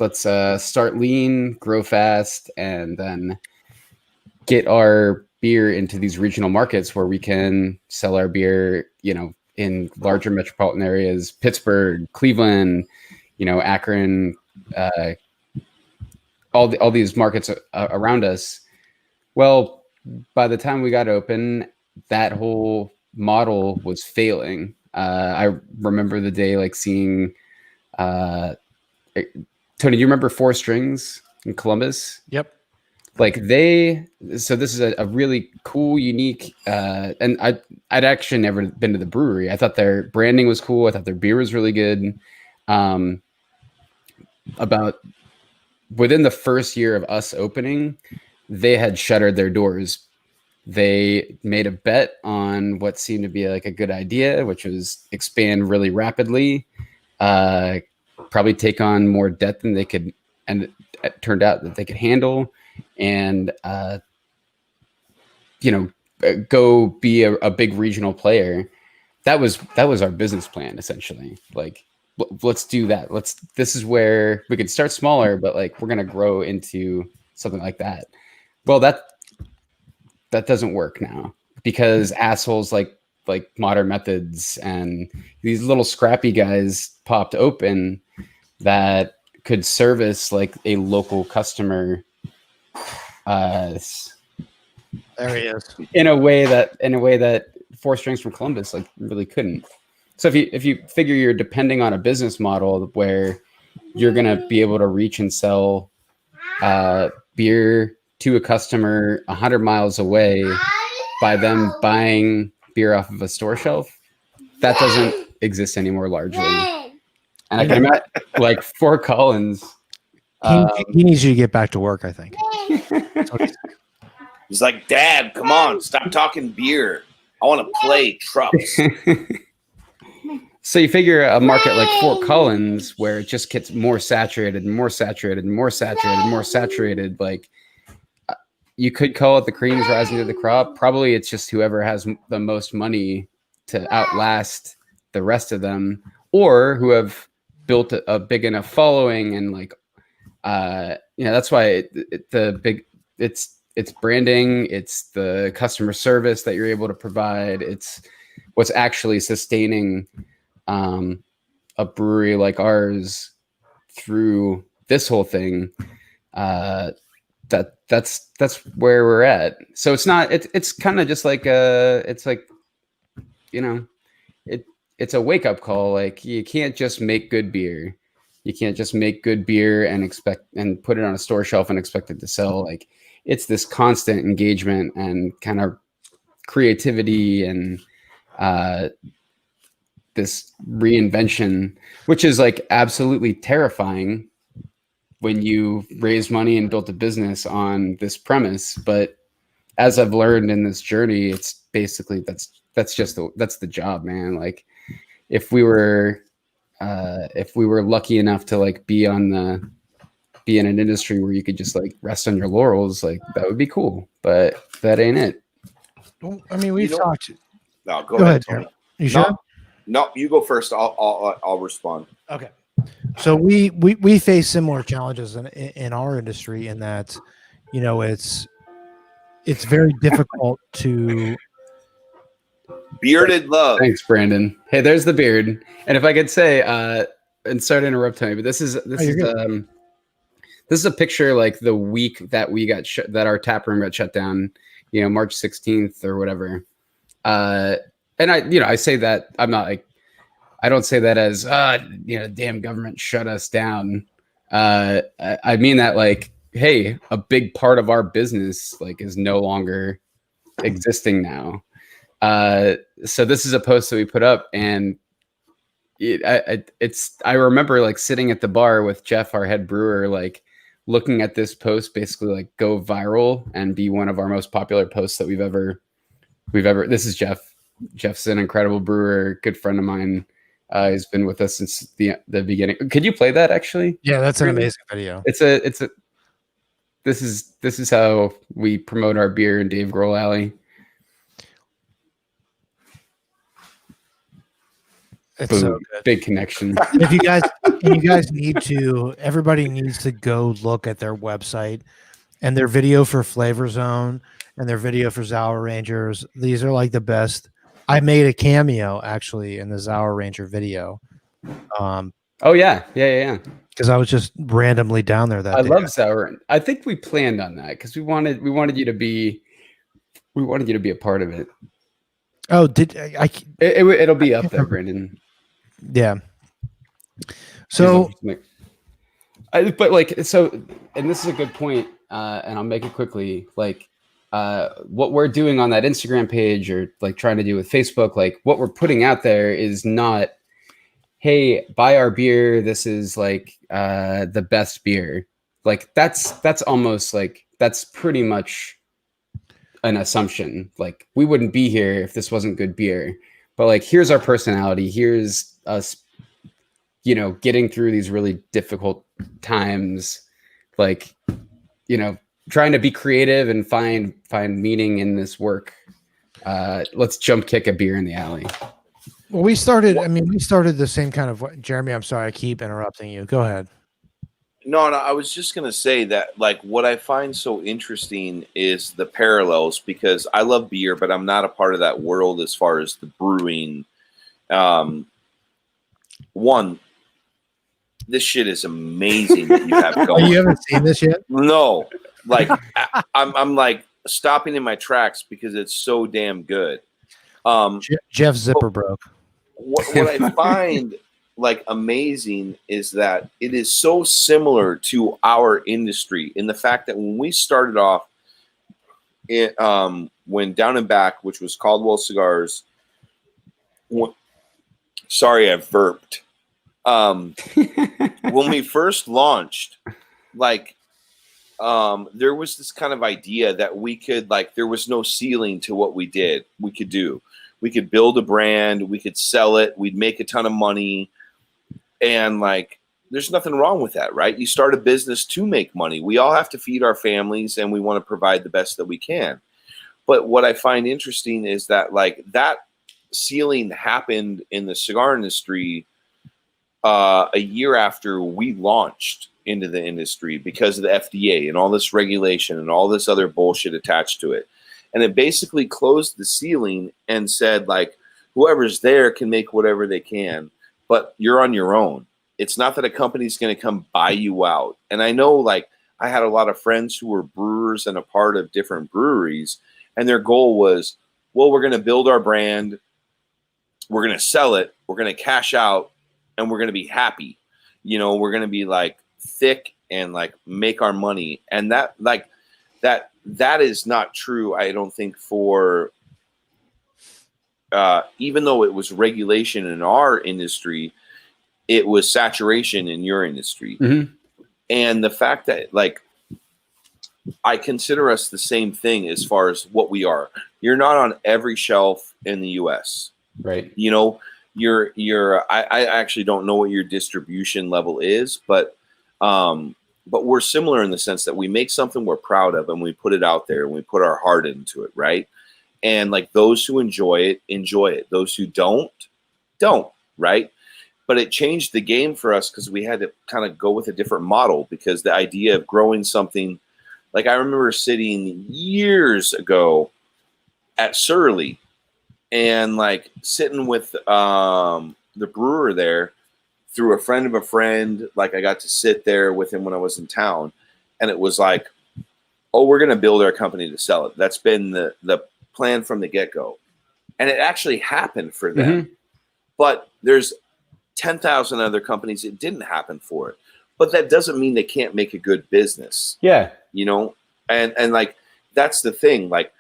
start lean, grow fast, and then get our beer into these regional markets where we can sell our beer, you know, in larger metropolitan areas, Pittsburgh, Cleveland, you know, Akron, all these markets around us. Well, by the time we got open, that whole model was failing. I remember the day, like, seeing, Tony, do you remember Four Strings in Columbus? Yep. Like, so this is a really cool, unique, and I'd actually never been to the brewery. I thought their branding was cool. I thought their beer was really good. About within the first year of us opening, they had shuttered their doors. They made a bet on what seemed to be like a good idea, which was expand really rapidly, probably take on more debt than they could, and it turned out that they could handle, and you know, go be a big regional player. That was our business plan, essentially. Like, let's do that. This is where we could start smaller, but like, we're gonna grow into something like that. Well, that doesn't work now, because assholes like Modern Methods and these little scrappy guys popped open that could service like a local customer, There he is. in a way that Four Strings from Columbus like really couldn't. So if you figure you're depending on a business model where you're gonna be able to reach and sell beer to a customer 100 miles away by them buying beer off of a store shelf, that doesn't exist anymore largely. And I can imagine, like, Fort Collins, He needs you to get back to work, I think. He's like, Dad, come on, stop talking beer. I want to play trucks. So you figure a market like Fort Collins, where it just gets more saturated and more saturated and more saturated and more saturated, like, you could call it the creams rising to the crop. Probably it's just whoever has the most money to outlast the rest of them, or who have built a big enough following. And like, you know, that's why it's branding, it's the customer service that you're able to provide. It's what's actually sustaining a brewery like ours through this whole thing. That's where we're at. So it's kind of just like it's like, you know, it's a wake up call. Like, you can't just make good beer. You can't just make good beer and put it on a store shelf and expect it to sell. Like, it's this constant engagement and kind of creativity and this reinvention, which is like absolutely terrifying when you raise money and built a business on this premise. But as I've learned in this journey, it's basically that's the job, man. Like, if we were lucky enough to like be on be in an industry where you could just like rest on your laurels, like that would be cool. But that ain't it. Well, I mean, we've talked. No, go Go ahead, ahead, Tony. You sure? No, you go first. I'll respond. Okay. So we face similar challenges in our industry in that, it's very difficult to. Bearded love. Thanks, Brandon. Hey, there's the beard. And if I could say, and sorry to interrupt, Tony, but this is a picture like the week that we got that our tap room got shut down, March 16th or whatever. And I say that I'm not like, I don't say that as, damn government shut us down. I mean that like, hey, a big part of our business like is no longer existing now. So this is a post that we put up, and I remember like sitting at the bar with Jeff, our head brewer, like looking at this post basically like go viral and be one of our most popular posts that we've ever. This is Jeff. Jeff's an incredible brewer, good friend of mine. He's been with us since the beginning. Could you play that actually? Yeah, that's an amazing video. This is how we promote our beer in Dave Grohl Alley. It's so good. Big connection. If you guys need to, everybody needs to go look at their website and their video for Flavor Zone and their video for Zauer Rangers. These are like the best. I made a cameo actually in the Zauer Ranger video. Oh yeah. Because I was just randomly down there that day. I love Zauer. I think we planned on that because we wanted you to be a part of it. Oh, it'll be up there, Brandon. Yeah. So, and this is a good point, and I'll make it quickly. Like, what we're doing on that Instagram page, or like trying to do with Facebook, like what we're putting out there is not, hey, buy our beer. This is like the best beer. Like that's almost like that's pretty much an assumption. Like we wouldn't be here if this wasn't good beer. But like here's our personality. Here's us, getting through these really difficult times. Like, trying to be creative and find meaning in this work. Let's jump kick a beer in the alley. Well, we started the same kind of way. Jeremy, I'm sorry, I keep interrupting you. Go ahead. No, I was just going to say that, like, what I find so interesting is the parallels, because I love beer, but I'm not a part of that world as far as the brewing. One, this shit is amazing that you have going. Oh, you haven't seen this yet? No. Like, I'm like stopping in my tracks because it's so damn good. Jeff's zipper broke. What I find like amazing is that it is so similar to our industry in the fact that when we started off, when Down and Back, which was Caldwell Cigars, sorry, I burped. When we first launched, like, there was this kind of idea that we could, like, there was no ceiling to what we could do. We could build a brand, we could sell it, we'd make a ton of money. And like, there's nothing wrong with that, right? You start a business to make money. We all have to feed our families and we want to provide the best that we can. But what I find interesting is that like that ceiling happened in the cigar industry a year after we launched into the industry because of the FDA and all this regulation and all this other bullshit attached to it. And it basically closed the ceiling and said, like, whoever's there can make whatever they can, but you're on your own. It's not that a company's going to come buy you out. And I know, like, I had a lot of friends who were brewers and a part of different breweries, and their goal was, well, we're going to build our brand, we're going to sell it, we're going to cash out, and we're going to be happy. We're going to be like thick and like make our money. And that is not true, I don't think, for even though it was regulation in our industry, it was saturation in your industry. Mm-hmm. And the fact that, like, I consider us the same thing as far as what we are. You're not on every shelf in the US. Right. I actually don't know what your distribution level is, but but we're similar in the sense that we make something we're proud of and we put it out there and we put our heart into it, right? And like those who enjoy it, enjoy it. Those who don't, right? But it changed the game for us because we had to kind of go with a different model, because the idea of growing something, like I remember sitting years ago at Surly and like sitting with the brewer there through a friend of a friend. Like I got to sit there with him when I was in town, and it was like, oh, we're going to build our company to sell it. That's been the plan from the get-go. And it actually happened for them. Mm-hmm. But there's 10,000 other companies it didn't happen for it. But that doesn't mean they can't make a good business. Yeah. You know? And like that's the thing. Like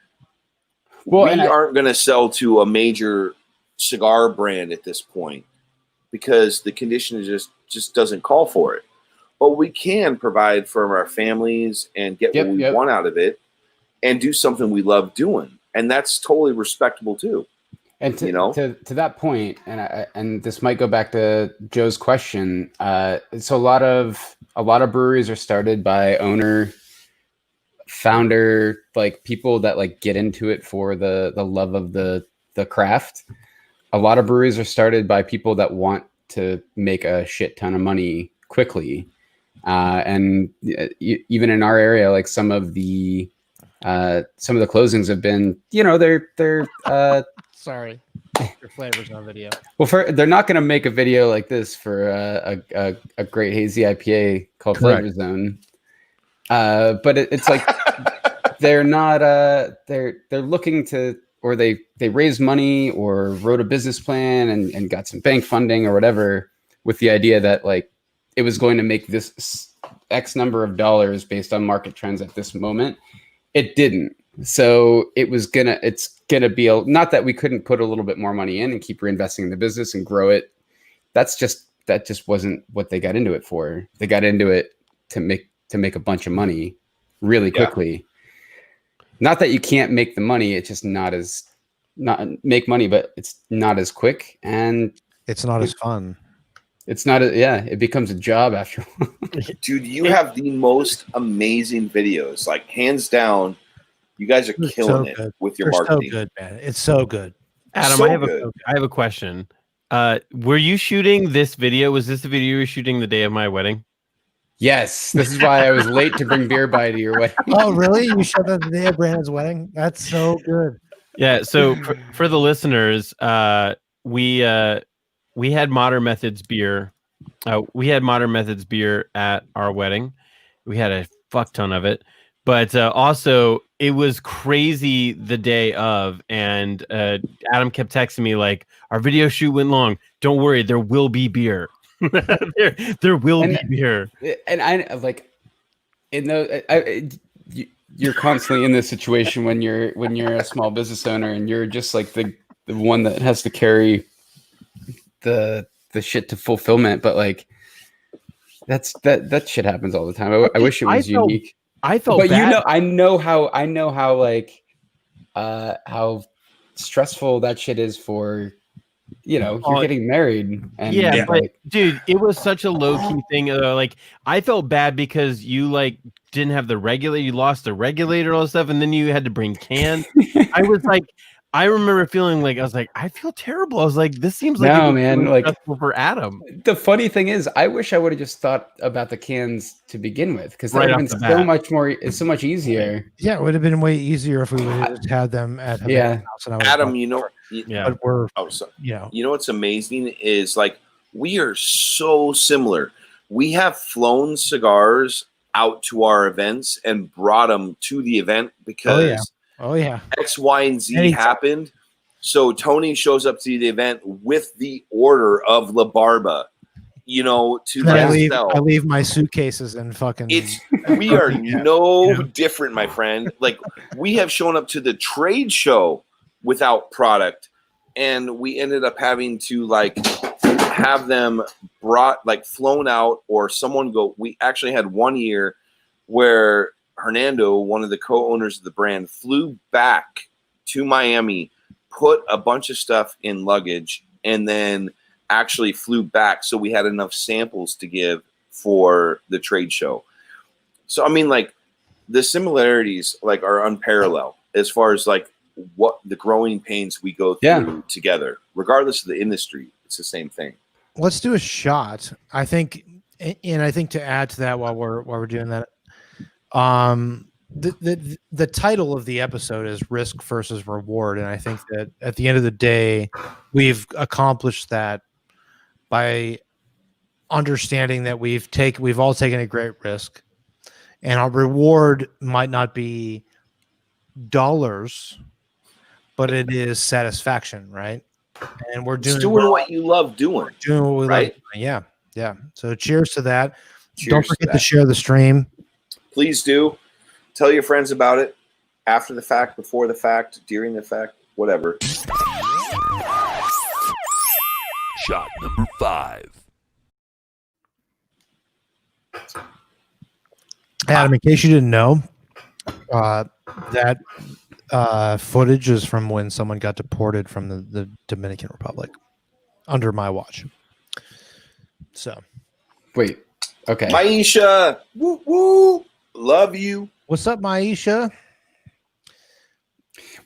Well, we aren't going to sell to a major cigar brand at this point because the condition just doesn't call for it. But we can provide for our families and get what we want out of it and do something we love doing. And that's totally respectable too. And to that point, and this might go back to Joe's question. So a lot of breweries are started by owner, founder, like people that like get into it for the love of the craft. A lot of breweries are started by people that want to make a shit ton of money quickly. And even in our area, like some of the closings have been, they're Sorry, your flavor's on video. Well, they're not going to make a video like this for a great hazy IPA called Correct. Flavor Zone. But it's like they're not. They're looking to, or they raised money or wrote a business plan and got some bank funding or whatever with the idea that like it was going to make this X number of dollars based on market trends at this moment. It didn't. So it's gonna be not that we couldn't put a little bit more money in and keep reinvesting in the business and grow it. That just wasn't what they got into it for. They got into it to make a bunch of money really quickly. Not that you can't make the money, it's just not make money, but it's not as quick and it's not as fun. It's not it becomes a job after a while. Dude, you have the most amazing videos, like hands down. You guys are killing it with your marketing. So good, man. It's so good. Adam, So I have a question. Were you shooting this video? Was this the video you were shooting the day of my wedding? Yes, this is why I was late to bring beer by to your wedding. Oh, really? You shot that the day of Brandon's wedding? That's so good. Yeah. So for the listeners, we had Modern Methods beer. We had Modern Methods beer at our wedding. We had a fuck ton of it, but also it was crazy the day of. And Adam kept texting me like, "Our video shoot went long. Don't worry, there will be beer. there will be beer." And I like, you're constantly in this situation when you're a small business owner and you're just like the one that has to carry the shit to fulfillment, but like that shit happens all the time. I wish it was unique. I felt but bad. I know how like how stressful that shit is for you're getting married and but dude, it was such a low-key thing. Like I felt bad because you like didn't have the regulator, you lost the regulator, all this stuff, and then you had to bring cans. I was like, I remember feeling like I feel terrible. I was like, this seems like really stressful for Adam. The funny thing is, I wish I would have just thought about the cans to begin with, because that would have been it's so much easier. Yeah, it would have been way easier if we would have just had them at the house. And Adam, but we're you know what's amazing is like we are so similar. We have flown cigars out to our events and brought them to the event because X, Y, and Z happened. So Tony shows up to the event with the order of La Barba, to I leave my suitcases and fucking. We are different, my friend. Like we have shown up to the trade show without product, and we ended up having to like have them flown out, or someone go. We actually had one year where Hernando, one of the co-owners of the brand, flew back to Miami, put a bunch of stuff in luggage, and then actually flew back. So we had enough samples to give for the trade show. So I mean, like the similarities like are unparalleled as far as like what the growing pains we go through together, regardless of the industry. It's the same thing. Let's do a shot. I think, and I think to add to that while we're doing that, the title of the episode is Risk versus Reward, and I think that at the end of the day, we've accomplished that by understanding that we've all taken a great risk, and our reward might not be dollars, but it is satisfaction, right? And we're doing what you love doing. Doing what we right? love doing. Yeah. So cheers to that. Cheers Don't to forget that. to share the stream. Please do. Tell your friends about it. After the fact, before the fact, during the fact, whatever. Shot number 5. Adam, in case you didn't know, that footage is from when someone got deported from the Dominican Republic under my watch. So, Wait. Okay. Maisha, woo woo, love you. What's up, Maisha?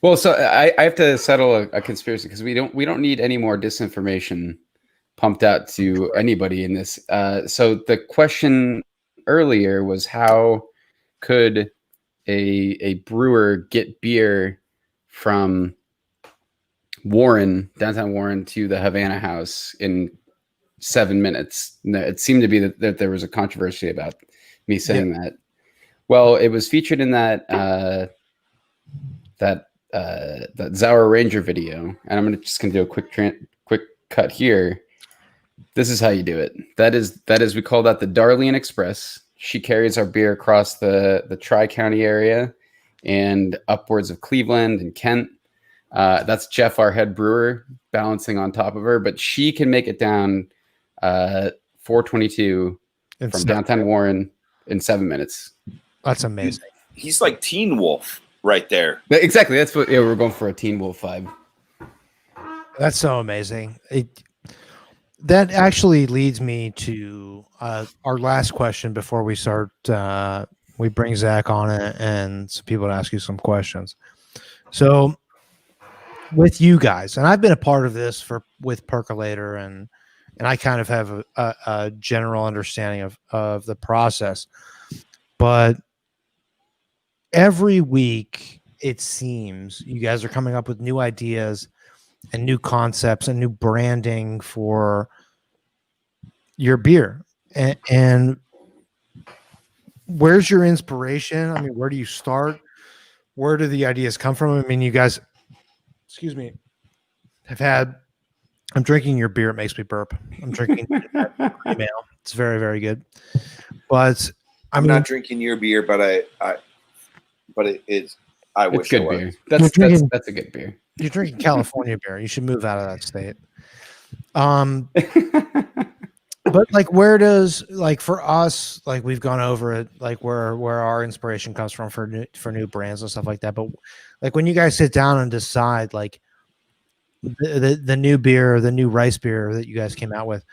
Well, so I have to settle a conspiracy because we don't need any more disinformation pumped out to anybody in this. So the question earlier was how could a brewer get beer from downtown Warren to the Havana House in 7 minutes? It seemed to be that there was a controversy about me saying that. Well, it was featured in that Zauer Ranger video, and I'm just gonna do a quick cut here. This is how you do it. That is we call that the Darlene Express. She carries our beer across the Tri-County area and upwards of Cleveland and Kent. That's Jeff, our head brewer, balancing on top of her, but she can make it down 422 from downtown Warren in 7 minutes. That's amazing. He's like Teen Wolf right there. Exactly. That's what we're going for, a Teen Wolf vibe. That's so amazing. That actually leads me to our last question before we start. We bring Zach on it and some people to ask you some questions. So with you guys, and I've been a part of this with Percolator, and I kind of have a general understanding of the process, but every week it seems you guys are coming up with new ideas and new concepts and new branding for your beer. And where's your inspiration? I mean, where do you start? Where do the ideas come from? I mean, you guys, excuse me, I'm drinking your beer. It makes me burp. I'm drinking email. It's very, very good. But I'm not drinking your beer, but I wish good I was. Beer. That's a good beer. You're drinking California beer. You should move out of that state. But like, where does, like, for us, like, we've gone over it, like where our inspiration comes from for new brands and stuff like that. But like, when you guys sit down and decide, like, the new beer, the new rice beer that you guys came out with,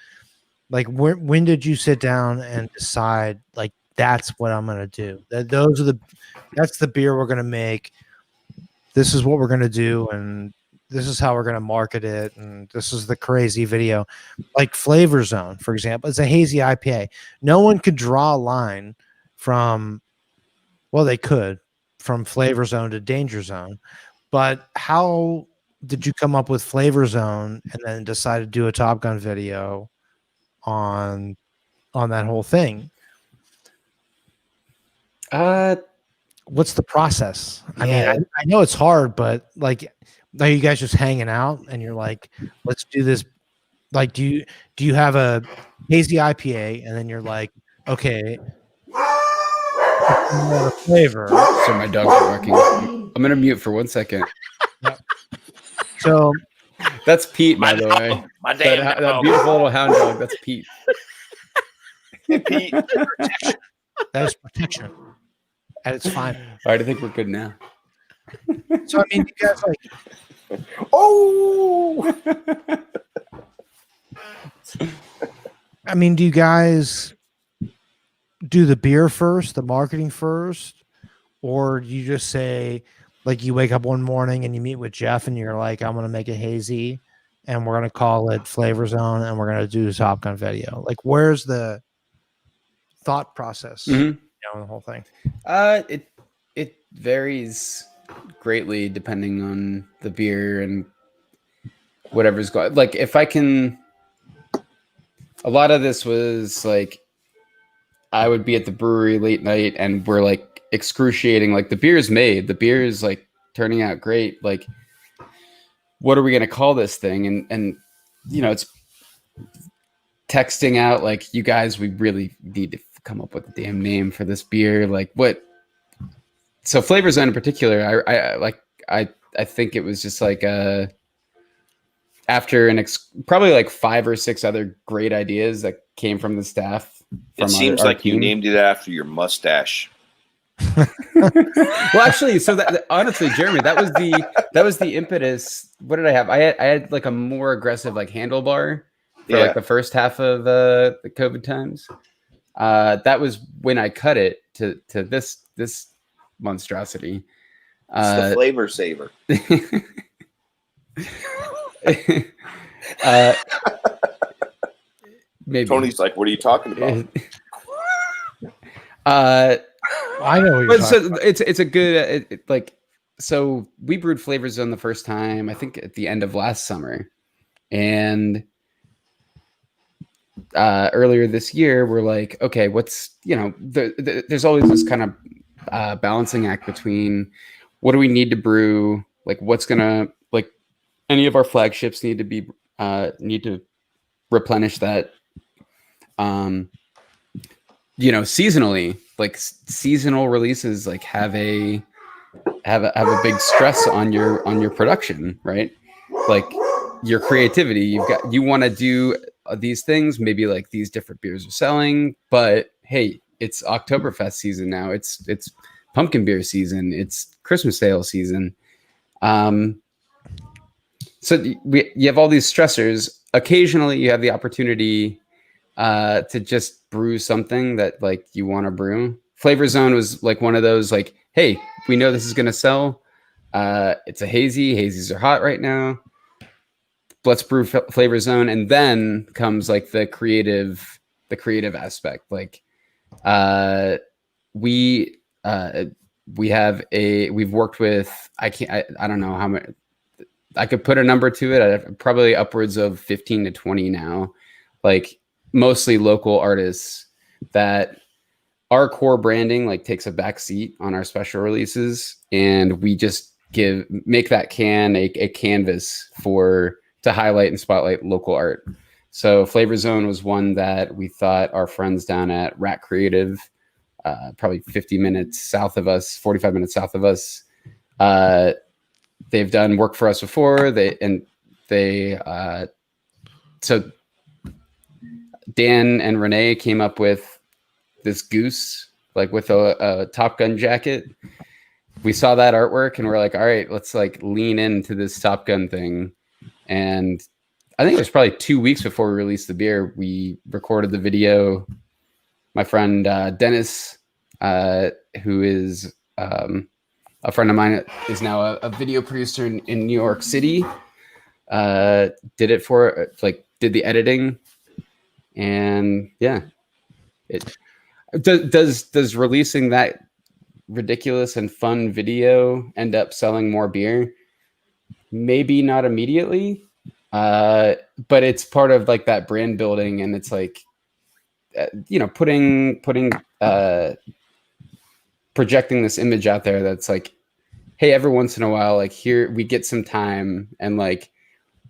like, when did you sit down and decide, like, that's what I'm gonna do? That's the beer we're gonna make. This is what we're gonna do, and this is how we're gonna market it, and this is the crazy video. Like Flavor Zone, for example, it's a hazy IPA. No one could draw a line from, well, they could, from Flavor Zone to Danger Zone, but how did you come up with Flavor Zone and then decide to do a Top Gun video on that whole thing? What's the process? I mean, I know it's hard, but like, are you guys just hanging out and you're like, let's do this? Like, do you have a hazy IPA and then you're like, okay, flavor? So my dogs are barking. I'm gonna mute for 1 second. Yep. So that's Pete, by the way. That beautiful little hound dog. That's Pete. Pete. That is protection. And it's fine. All right, I think we're good now. So I mean, you guys like, oh, I mean, do you guys do the beer first, the marketing first, or do you just say, like, you wake up one morning and you meet with Jeff and you're like, I'm going to make a hazy and we're going to call it Flavor Zone and we're going to do the Top Gun video? Like, where's the thought process Mhm. on the whole thing? It varies greatly depending on the beer and whatever's going. Like, if I can, a lot of this was like I would be at the brewery late night and we're like excruciating. Like, the beer is made, the beer is like turning out great. Like, what are we gonna call this thing? And it's texting out like, you guys, we really need to come up with a damn name for this beer. Like, what? So Flavor Zone in particular, I think it was just like after probably like 5 or 6 other great ideas that came from the staff. It seems our like you team. named it after your mustache. Well, actually, so that honestly, Jeremy, that was the impetus. What did I have? I had like a more aggressive like handlebar for like the first half of the COVID times. That was when I cut it to this monstrosity. It's the flavor saver. Maybe Tony's like, what are you talking about? I know what you're but talking so about. it's a good like, so we brewed Flavor Zone the first time I think at the end of last summer, and earlier this year we're like, okay, what's there's always this kind of balancing act between what do we need to brew, like what's gonna, like, any of our flagships need to replenish that seasonally. Like, seasonal releases like have a big stress on your production, right? Like, your creativity, you want to do these things, maybe like these different beers are selling, but hey, it's Oktoberfest season now, it's pumpkin beer season, it's Christmas sale season. So you have all these stressors. Occasionally you have the opportunity to just brew something that like you want to brew. Flavor Zone was like one of those, like, hey, we know this is going to sell. It's a hazy. Hazies are hot right now. Let's brew Flavor Zone. And then comes like the creative aspect. Like, we've worked with, I don't know how many, I could put a number to it. Probably upwards of 15 to 20 now, like mostly local artists that our core branding like takes a back seat on our special releases. And we just make that can a canvas to highlight and spotlight local art. So Flavor Zone was one that we thought our friends down at Rat Creative, probably 50 minutes south of us, 45 minutes south of us, they've done work for us before. So Dan and Renee came up with this goose, like with a Top Gun jacket. We saw that artwork and we're like, all right, let's like lean into this Top Gun thing. And I think it was probably 2 weeks before we released the beer, we recorded the video. My friend Dennis, who is a friend of mine, is now a video producer in New York City, did the editing. And yeah, it does releasing that ridiculous and fun video end up selling more beer? Maybe not immediately, but it's part of like that brand building, and it's like putting projecting this image out there that's like, hey, every once in a while, like, here we get some time and like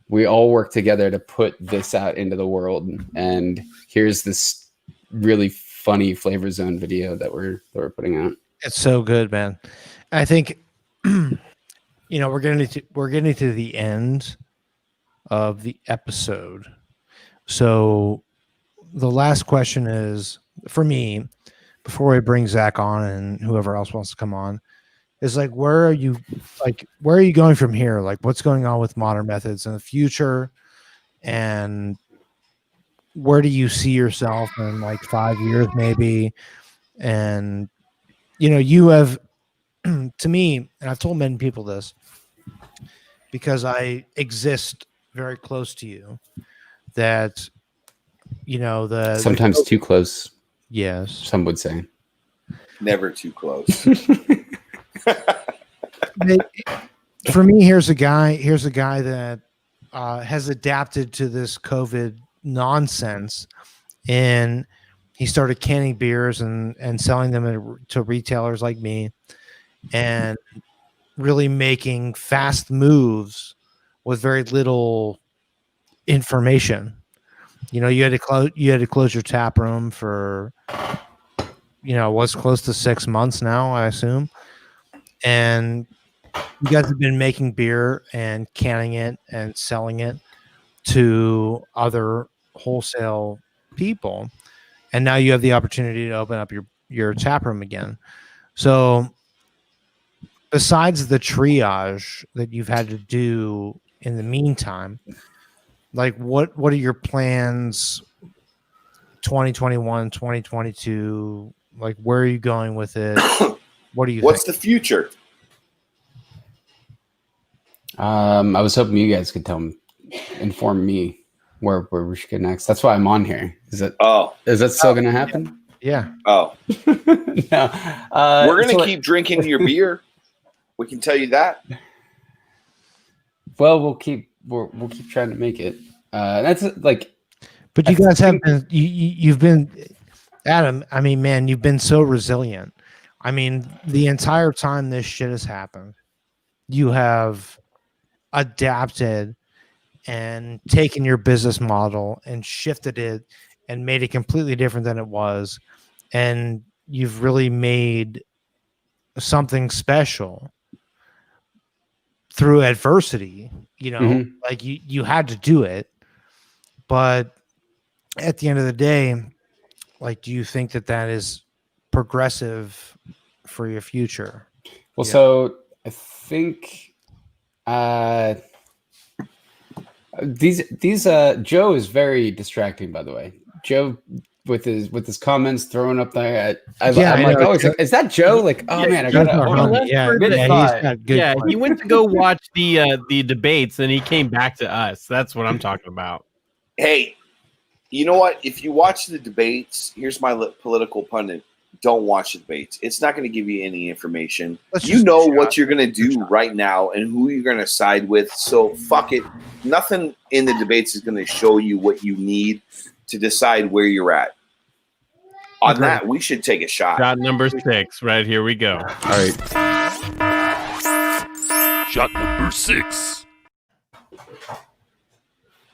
we all work together to put this out into the world, and here's this really funny Flavor Zone video that we're putting out. It's so good, man. I think we're getting to the end of the episode. So the last question is, for me, before I bring Zach on and whoever else wants to come on, is like, where are you going from here? Like, what's going on with Modern Methods in the future? And where do you see yourself in like 5 years, maybe? And you have to me, and I've told many people this because I exist very close to you, that Sometimes too close, yes, some would say. Never too close. For me, here's a guy that has adapted to this COVID nonsense, and he started canning beers and selling them to retailers like me, and really making fast moves with very little information. You had to close your tap room for what's close to 6 months now, I assume, and you guys have been making beer and canning it and selling it to other wholesale people, and now you have the opportunity to open up your tap room again. So besides the triage that you've had to do in the meantime, like what are your plans 2021, 2022? Like, where are you going with it? What do you What's think? the future? I was hoping you guys could inform me where we should go next. That's why I'm on here. Is that still going to happen? Yeah. Oh, No. we're going to keep drinking your beer. We can tell you that. Well, we'll keep trying to make it. That's like. But you guys have been you've been, Adam. I mean, man, you've been so resilient. I mean, the entire time this shit has happened, you have adapted and taken your business model and shifted it and made it completely different than it was, and you've really made something special through adversity. Like you had to do it, but at the end of the day, like, do you think that is progressive for your future? Well, so I think these Joe is very distracting, by the way. Joe with his comments throwing up there. I'm like, oh, like, is that Joe? Like, oh man, I gotta. He went to go watch the debates, and he came back to us. That's what I'm talking about. Hey, you know what? If you watch the debates, here's my political pundit. Don't watch the debates. It's not going to give you any information. You know what you're going to do right now and who you're going to side with. So fuck it. Nothing in the debates is going to show you what you need to decide where you're at. On that, we should take a shot. Shot number 6. Right, here we go. All right. Shot number 6.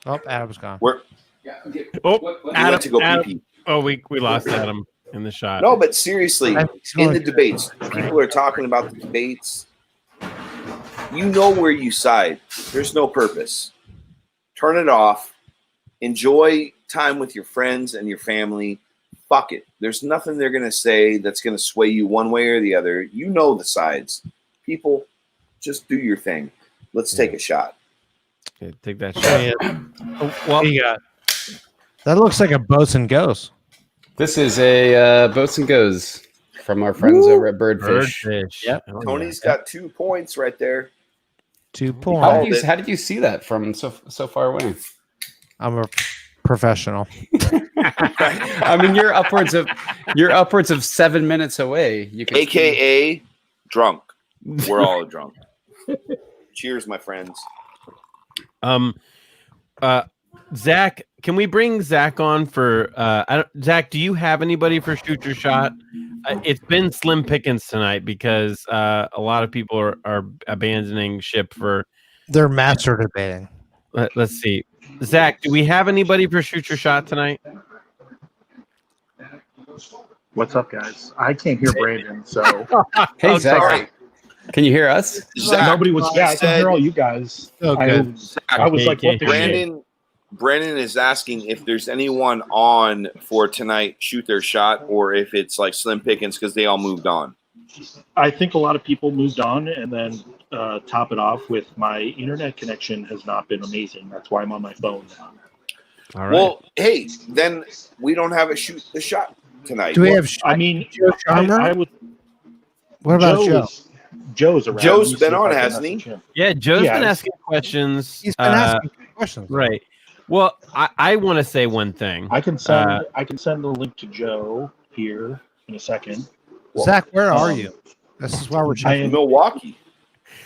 Oh, Adam's gone. Adam went to go pee-pee. Oh, we lost Adam in the shot. No, but seriously, in the debates, people are talking about the debates. You know where you side. There's no purpose. Turn it off. Enjoy time with your friends and your family. Fuck it. There's nothing they're going to say that's going to sway you one way or the other. You know the sides. People, just do your thing. Let's take a shot. Okay, take that shot. Well, you got. That looks like a Boats and Goes. This is a Boats and Goes from our friends over at Birdfish. Yep. Tony's got 2 points right there. 2 points. How did you see that from so far away? I'm a professional. I mean, you're upwards of 7 minutes away. You can AKA drunk. We're all drunk. Cheers, my friends. Zach, can we bring Zach on for Zach, do you have anybody for Shoot Your Shot? It's been slim pickings tonight because a lot of people are abandoning ship for they're master debating. Let's see. Zach, do we have anybody for Shoot Your Shot tonight? What's up, guys? I can't hear Brandon, so hey, Zach. Sorry. Can you hear us? Zach, nobody was. Yeah, I can hear all you guys. Okay. I was like, what the shit? Brandon is asking if there's anyone on for tonight, Shoot Their Shot, or if it's like slim pickings because they all moved on. I think a lot of people moved on, and then top it off with my internet connection has not been amazing. That's why I'm on my phone now. All right. Well, hey, then we don't have a Shoot the Shot tonight. Do we have? I mean, Joe Charmer? I would. What about Joe? Joe's around. Joe's Let me see been if on, I can hasn't he? message him. Yeah, Joe's Yeah, been it's- asking questions. He's been asking questions. Right. Well, I want to say one thing. I can send the link to Joe here in a second. Zach, where are Um, you? This is why we're I checking. am- Milwaukee.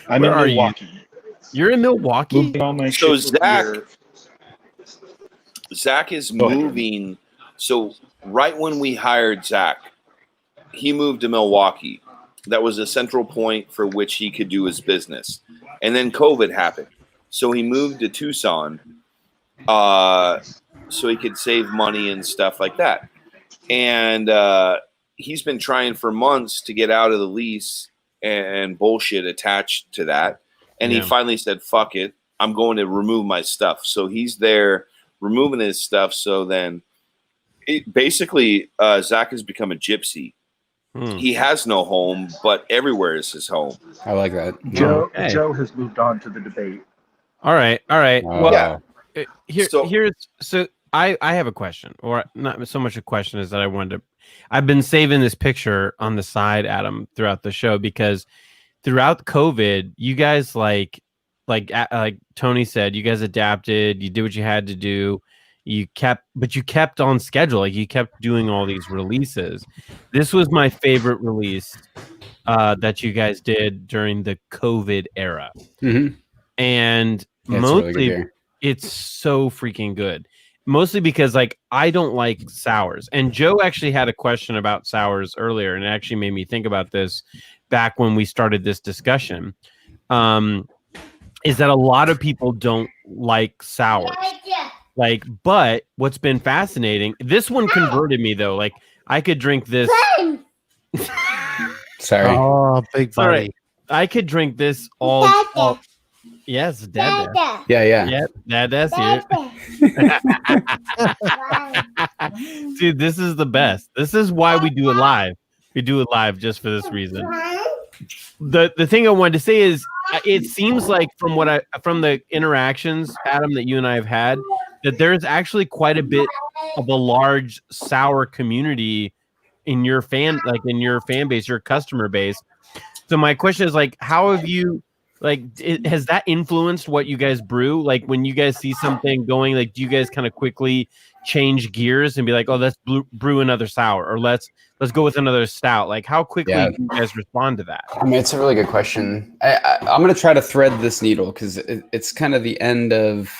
I'm Where in are you? Milwaukee. You're in Milwaukee? Moving all my So shit over Zach- here. Zach is Go ahead. moving. So right when we hired Zach, he moved to Milwaukee. That was a central point for which he could do his business. And then COVID happened. So he moved to Tucson so he could save money and stuff like that. And he's been trying for months to get out of the lease and bullshit attached to that. And he Yeah. finally said, fuck it. I'm going to remove my stuff. So he's there removing his stuff. So then basically Zach has become a gypsy. He has no home, but everywhere is his home. I like that. Joe Okay. Joe has moved on to the debate. All right. Wow. Well, So- here's I have a question, or not so much a question as that I wanted to. I've been saving this picture on the side, Adam, throughout the show because throughout COVID, you guys like Tony said, you guys adapted. You did what you had to do. You kept on schedule. Like you kept doing all these releases. This was my favorite release that you guys did during the COVID era, Mhm. and Yeah, it's really good mostly beer. it's so freaking good. Mostly because like I don't like sours, and Joe actually had a question about sours earlier, and it actually made me think about this back when we started this discussion. Is that a lot of people don't like sours? Like, but what's been fascinating, this one converted me though. Like, I could drink this. Sorry. Oh, big All buddy. right. I could drink this all. Yes, Dad. Yeah. Yeah, that's here. Dude, this is the best. This is why we do it live. We do it live just for this reason. The thing I wanted to say is, it seems like from the interactions, Adam, that you and I have had, that there's actually quite a bit of a large sour community in your fan base, your customer base. So my question is like, how have you has that influenced what you guys brew? Like when you guys see something going, like do you guys kind of quickly change gears and be like, oh, let's brew another sour, or let's go with another stout? Like how quickly do you guys respond to that? I mean, it's a really good question. I'm going to try to thread this needle because it's kind of the end of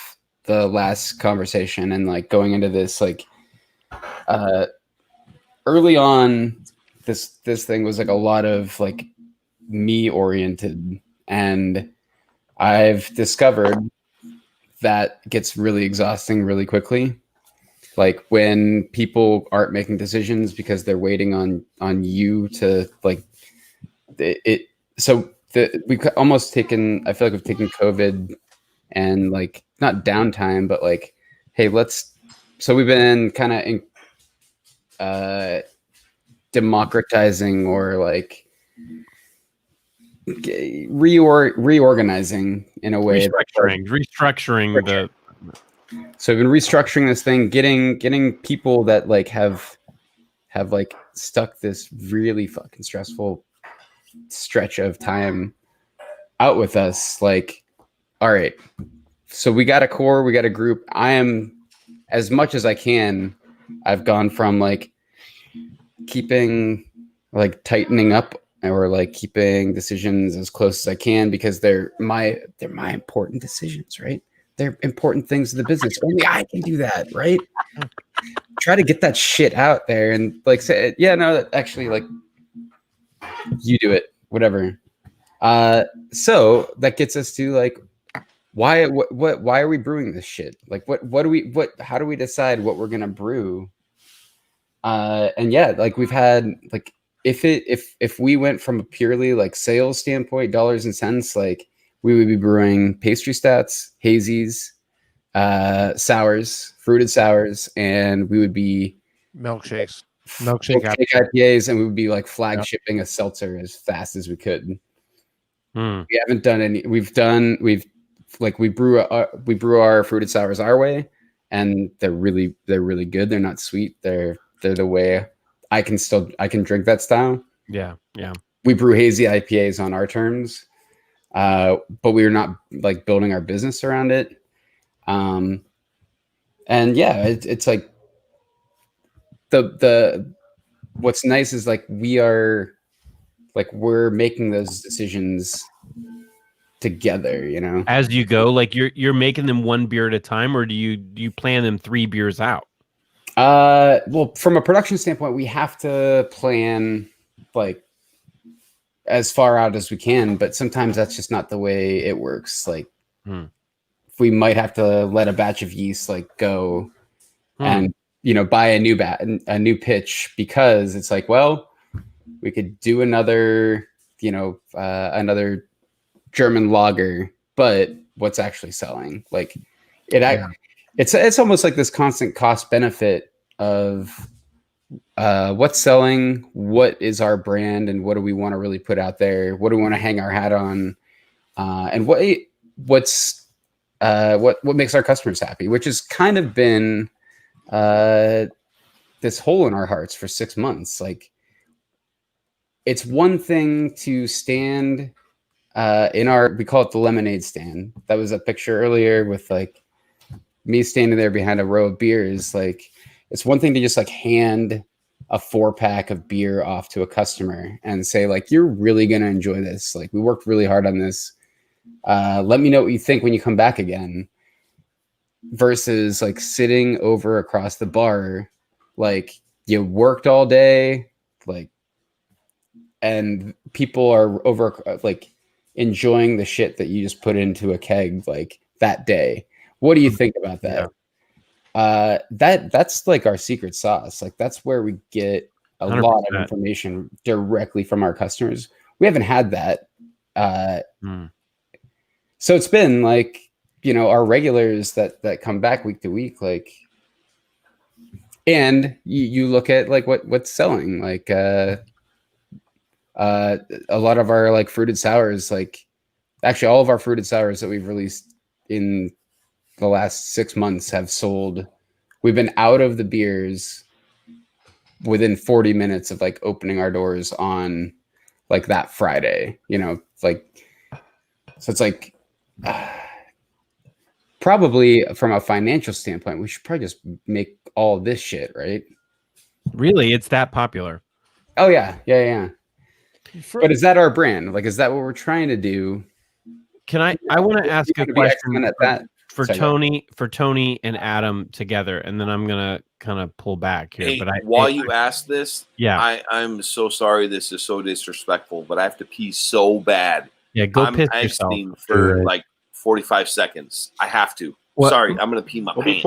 the last conversation and like going into this, like early on, this thing was like a lot of like me oriented, and I've discovered that gets really exhausting really quickly. Like when people aren't making decisions because they're waiting on you to like it. So we've almost taken, I feel like we've taken COVID and like not downtime, but like, hey, so we've been kind of democratizing or like reorganizing in a way. Restructuring the. So we've been restructuring this thing, getting people that like have like stuck this really fucking stressful stretch of time out with us. Like, all right, so we got a core, we got a group. I am, as much as I can, I've gone from like keeping, like tightening up or like keeping decisions as close as I can because they're my important decisions, right? They're important things in the business. Only I can do that, right? Try to get that shit out there and like say, yeah, no, actually, like you do it, whatever. So that gets us to like, why are we brewing this shit? Like, how do we decide what we're gonna brew? And yeah, like we've had like if we went from a purely like sales standpoint, dollars and cents, like we would be brewing pastry stouts, hazies, sours, fruited sours, and we would be Milkshake IPAs, and we would be like shipping a seltzer as fast as we could. We haven't done any. We brew our fruited sours our way, and they're really good. They're not sweet. They're the way I can drink that style. Yeah. We brew hazy IPAs on our terms, but we were not like building our business around it. And yeah, it's like the what's nice is like we're making those decisions together, you know. As you go, like you're making them one beer at a time, or do you plan them 3 beers out? Well, from a production standpoint, we have to plan like as far out as we can, but sometimes that's just not the way it works. Like we might have to let a batch of yeast like go and buy a new pitch, because it's like, well, we could do another another German lager, but what's actually selling? Like it's almost like this constant cost benefit of what's selling, what is our brand, and what do we want to really put out there? What do we want to hang our hat on? And what makes our customers happy, which has kind of been this hole in our hearts for 6 months. Like, it's one thing to stand we call it the lemonade stand. That was a picture earlier with like me standing there behind a row of beers. Like, it's one thing to just like hand a 4-pack of beer off to a customer and say like, you're really going to enjoy this. Like, we worked really hard on this. Let me know what you think when you come back again. Versus like sitting over across the bar, like you worked all day, like, and people are over like enjoying the shit that you just put into a keg like that day. What do you think about that? Yeah. That's like our secret sauce. Like, that's where we get a 100%. Lot of information directly from our customers. We haven't had that. So it's been like, our regulars that come back week to week, like, and you look at like what's selling, like a lot of our like fruited sours, like actually all of our fruited sours that we've released in the last 6 months have sold. We've been out of the beers within 40 minutes of like opening our doors on like that Friday, like, so it's like, probably from a financial standpoint, we should probably just make all this shit, right? Really? It's that popular? Oh yeah. But is that our brand? Like, is that what we're trying to do? I want to ask a question for Tony and Adam together, and then I'm gonna kind of pull back here. Hey, while you ask this, I'm so sorry. This is so disrespectful, but I have to pee so bad. Yeah, go piss yourself for like 45 seconds. I have to. Well, sorry, I'm going to pee my pants.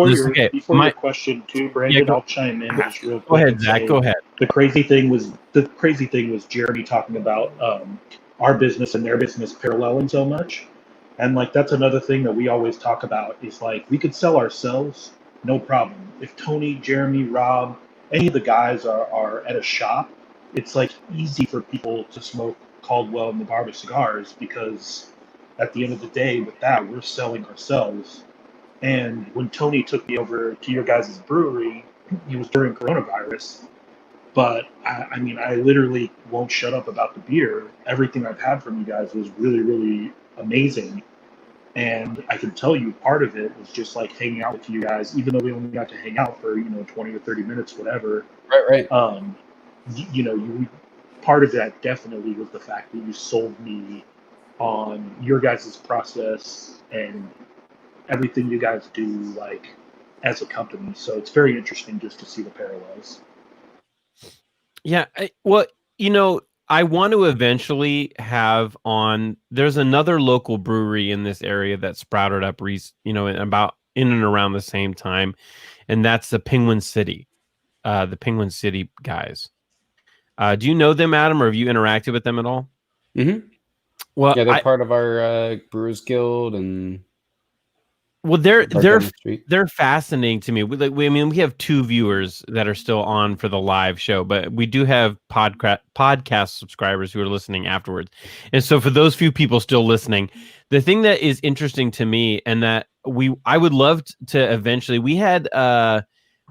Before your question too, Brandon, I'll chime in just real quick. Go ahead, Zach. Go ahead. The crazy thing was Jeremy talking about our business and their business paralleling so much. And like, that's another thing that we always talk about is like, we could sell ourselves, no problem. If Tony, Jeremy, Rob, any of the guys are at a shop, it's like easy for people to smoke Caldwell and the Barber cigars, because at the end of the day, with that, we're selling ourselves. And when Tony took me over to your guys' brewery, it was during coronavirus. But I mean, I literally won't shut up about the beer. Everything I've had from you guys was really, really amazing. And I can tell you part of it was just like hanging out with you guys, even though we only got to hang out for, 20 or 30 minutes, whatever. Right. Part of that definitely was the fact that you sold me on your guys' process and everything you guys do, like, as a company. So it's very interesting just to see the parallels. Yeah. I want to eventually have on, there's another local brewery in this area that sprouted up, about in and around the same time. And that's the Penguin City guys. Do you know them, Adam, or have you interacted with them at all? Mm-hmm. Well, yeah, they're part of our Brewers Guild, and they're fascinating to me. We have 2 viewers that are still on for the live show, but we do have podcast subscribers who are listening afterwards. And so for those few people still listening, the thing that is interesting to me, and that I would love to eventually, we had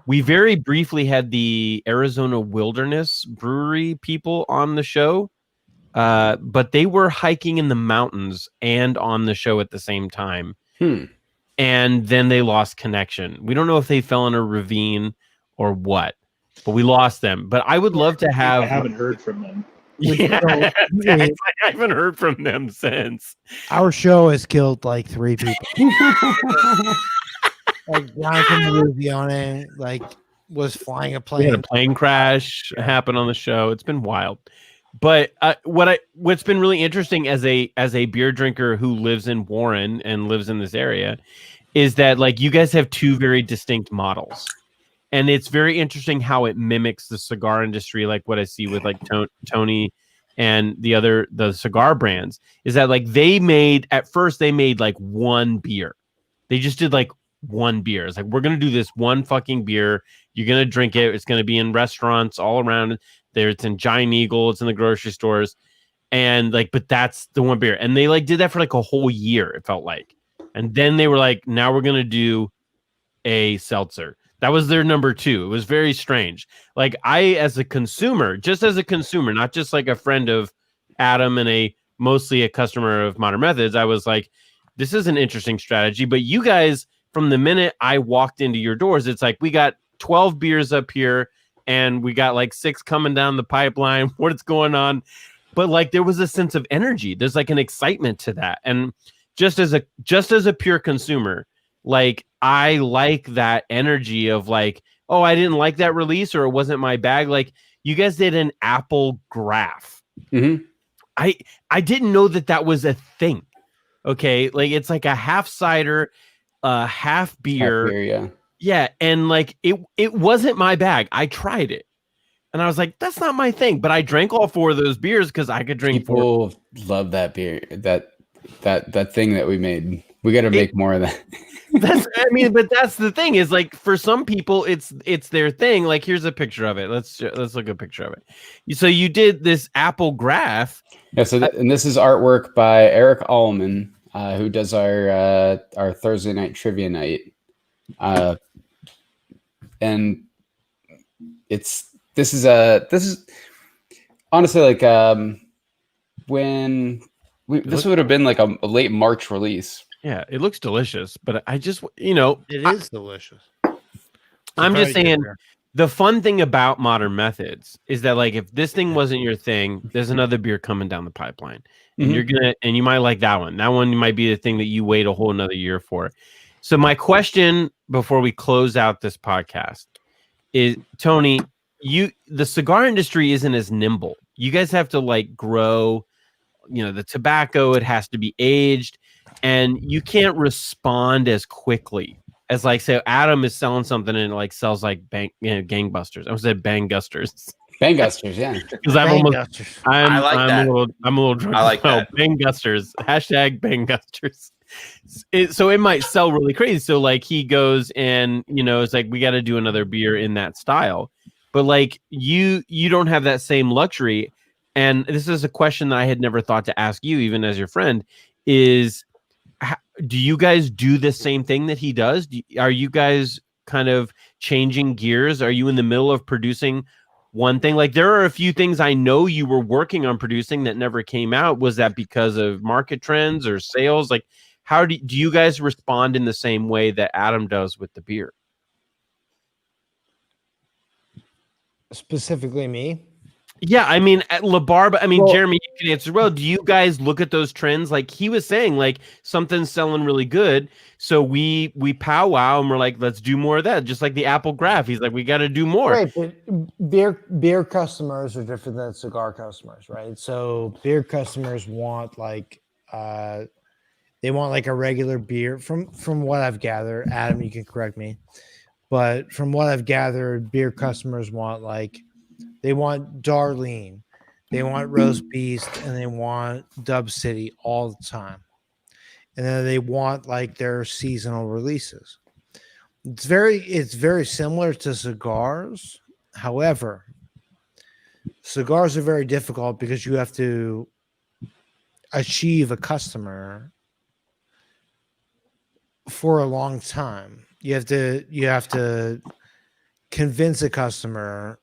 We very briefly had the Arizona Wilderness Brewery people on the show, but they were hiking in the mountains and on the show at the same time. And then they lost connection. We don't know if they fell in a ravine or what, but we lost them. But I would love to have. I haven't heard from them. Yeah, exactly. I haven't heard from them since. Our show has killed like 3 people. Like Jonathan Rubione, like was flying a We had plane. a plane crash happen on the show. It's been wild. But what's been really interesting as a beer drinker who lives in Warren and lives in this area is that like you guys have 2 very distinct models. And it's very interesting how it mimics the cigar industry, like what I see with like Tony and the cigar brands, is that like at first they made like one beer. They just did like one beer. It's like, we're going to do this one fucking beer. You're going to drink it. It's going to be in restaurants all around there. It's in Giant Eagle. It's in the grocery stores. And like, but that's the one beer. And they like did that for like a whole year, it felt like. And then they were like, now we're going to do a seltzer. That was their number 2. It was very strange. Like I, as a consumer, not just like a friend of Adam and mostly a customer of Modern Methods, I was like, this is an interesting strategy. But you guys, from the minute I walked into your doors, it's like, we got 12 beers up here and we got like 6 coming down the pipeline. What's going on? But like, there was a sense of energy. There's like an excitement to that. And just as a pure consumer, like I like that energy of like, oh, I didn't like that release or it wasn't my bag. Like you guys did an apple graph. I didn't know that was a thing. Okay. Like it's like a half cider, half beer. Yeah. And like it wasn't my bag. I tried it and I was like, that's not my thing. But I drank all 4 of those beers because I could drink 4. People love that beer. That thing that we made. We got to make more of that. But that's the thing is like for some people it's their thing. Like here's a picture of it. Let's look at a picture of it. So you did this apple graph. Yeah. So and this is artwork by Eric Allman, who does our Thursday night trivia night. And this is honestly like when this would have been like a late March release. Yeah, it looks delicious, but I just, it is delicious. I'm just saying the fun thing about Modern Methods is that like if this thing wasn't your thing, there's another beer coming down the pipeline. And you might like that one. That one might be the thing that you wait a whole another year for. So my question before we close out this podcast is, Tony, the cigar industry isn't as nimble. You guys have to like grow, the tobacco, it has to be aged. And you can't respond as quickly as like say Adam is selling something and it like sells like gangbusters. I said bangusters. Bangusters, yeah. Because I'm a little drunk. I like that. Bangusters. #bangusters. So it might sell really crazy. So like he goes and it's like we got to do another beer in that style. But like you don't have that same luxury. And this is a question that I had never thought to ask you, even as your friend, is do you guys do the same thing that he does? Are you guys kind of changing gears? Are you in the middle of producing one thing? Like there are a few things I know you were working on producing that never came out. Was that because of market trends or sales? Like how do you guys respond in the same way that Adam does with the beer? Specifically me? Yeah, I mean, at LaBarba, Jeremy, you can answer well. Do you guys look at those trends? Like he was saying, like something's selling really good. So we powwow and we're like, let's do more of that. Just like the Apple graph. He's like, we got to do more. Right, but beer customers are different than cigar customers, right? So beer customers want like they want like a regular beer from what I've gathered. Adam, you can correct me. But from what I've gathered, beer customers want like they want Darlene, they want Roast Beast, and they want Dub City all the time. And then they want like their seasonal releases. It's very similar to cigars. However, cigars are very difficult because you have to achieve a customer for a long time. You have to convince a customer,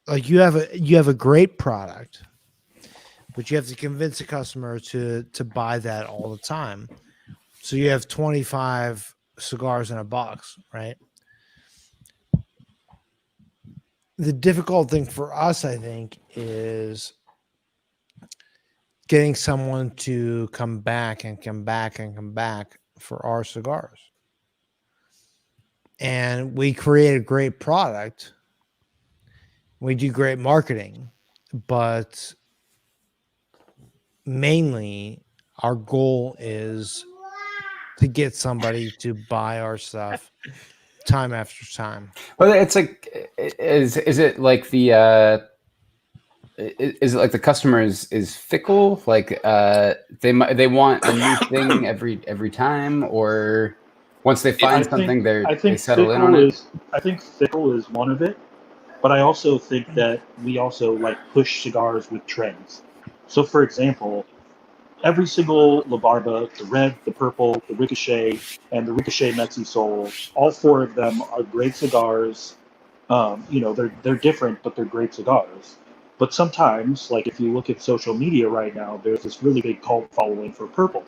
like you have a great product, but you have to convince a customer to buy that all the time. So you have 25 cigars in a box, right? The difficult thing for us, I think, is getting someone to come back and come back and come back for our cigars. And we create a great product. We do great marketing, but mainly our goal is to get somebody to buy our stuff time after time. Well, it's like, is it like the is it like the customer is fickle? Like they want a new thing every time, or once they find something, they settle in on it. I think fickle is one of it, but I also think that we also like push cigars with trends. So, for example, every single La Barba, the red, the purple, the Ricochet, and the Ricochet Mexi Sol, all four of them are great cigars. They're different, but they're great cigars. But sometimes, like if you look at social media right now, there's this really big cult following for purple.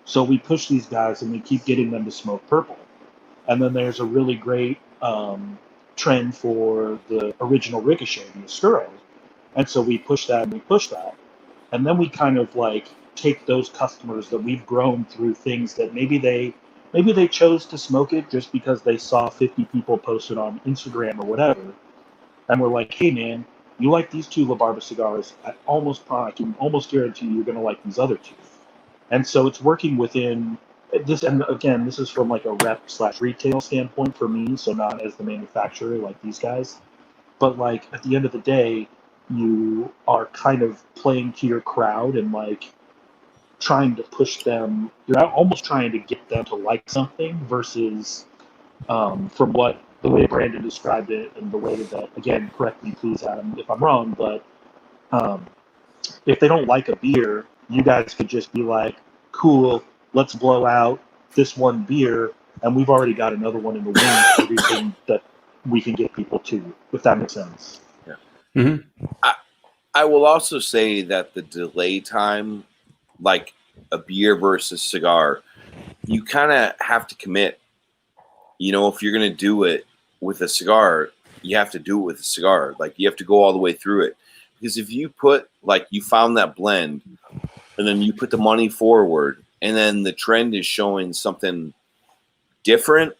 So we push these guys and we keep getting them to smoke purple. And then there's a really great trend for the original Ricochet, the Oscuro. And so we push that and we push that. And then we kind of like take those customers that we've grown through things that maybe they chose to smoke it just because they saw 50 people posted on Instagram or whatever. And we're like, hey man, you like these two La Barba cigars, I can almost guarantee you're gonna like these other two. And so it's working within this, and again, this is from like a rep/retail standpoint for me, so not as the manufacturer like these guys. But like at the end of the day, you are kind of playing to your crowd and like trying to push them. You're almost trying to get them to like something versus from what the way Brandon described it and the way that, again, correct me please, Adam, if I'm wrong, but if they don't like a beer, you guys could just be like, cool, let's blow out this one beer, and we've already got another one in the wings, everything that we can get people to, if that makes sense. Yeah. Mm-hmm. I will also say that the delay time, like a beer versus cigar, you kind of have to commit. You know, if you're going to do it with a cigar, you have to do it with a cigar. Like, you have to go all the way through it. Because if you put, like, you found that blend, and then you put the money forward, and then the trend is showing something different,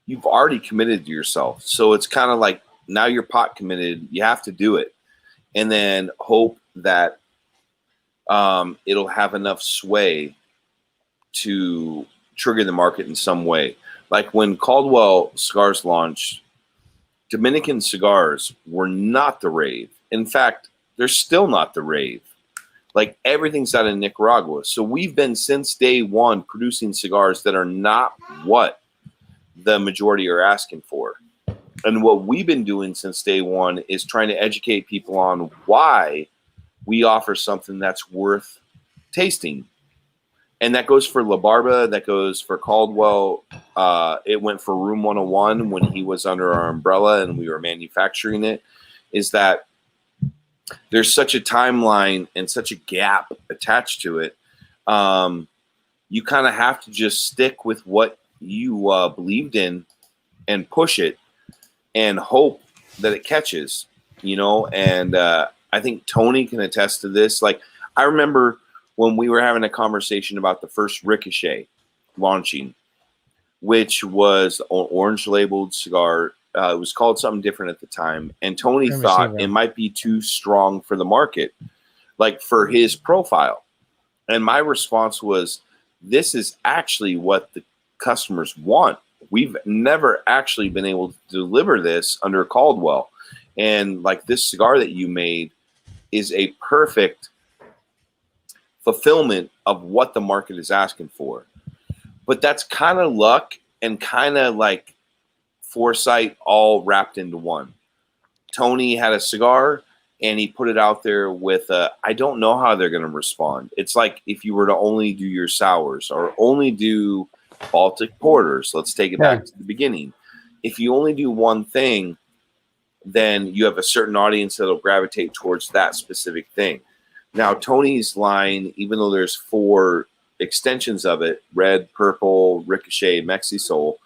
you've already committed to yourself. So it's kind of like, now you're pot committed. You have to do it. And then hope that it'll have enough sway to trigger the market in some way. Like when Caldwell cigars launched, Dominican cigars were not the rave. In fact, they're still not the rave. Like, everything's out of Nicaragua. So we've been, since day one, producing cigars that are not what the majority are asking for. And what we've been doing since day one is trying to educate people on why we offer something that's worth tasting. And that goes for La Barba, that goes for Caldwell. It went for Room 101 when he was under our umbrella and we were manufacturing it, is that there's such a timeline and such a gap attached to it. You kind of have to just stick with what you believed in and push it and hope that it catches, you know? And I think Tony can attest to this. Like, I remember when we were having a conversation about the first Ricochet launching, which was an orange labeled cigar. It was called something different at the time. And Tony thought it might be too strong for the market, like for his profile. And my response was, this is actually what the customers want. We've never actually been able to deliver this under Caldwell. And like, this cigar that you made is a perfect fulfillment of what the market is asking for. But that's kind of luck and kind of like foresight all wrapped into one. Tony had a cigar and he put it out there with I don't know how they're going to respond. It's like if you were to only do your sours or only do Baltic porters. Let's take it back to the beginning. if you only do one thing, then you have a certain audience that'll gravitate towards that specific thing. Now, Tony's line, even though there's 4 extensions of it, red, purple, ricochet, Mexi-Sol,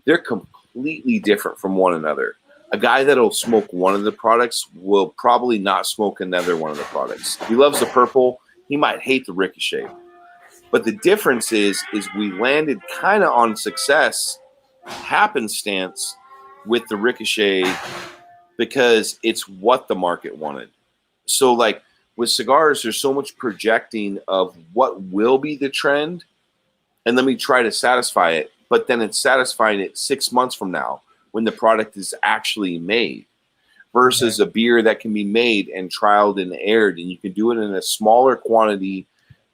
they're completely different from one another. A guy that'll smoke one of the products will probably not smoke another one of the products. If he loves the purple, he might hate the ricochet. But the difference is we landed kind of on success happenstance with the ricochet because it's what the market wanted. So like with cigars, there's so much projecting of what will be the trend, and then we try to satisfy it, but then it's satisfying it 6 months from now when the product is actually made versus a beer that can be made and trialed and aired, and you can do it in a smaller quantity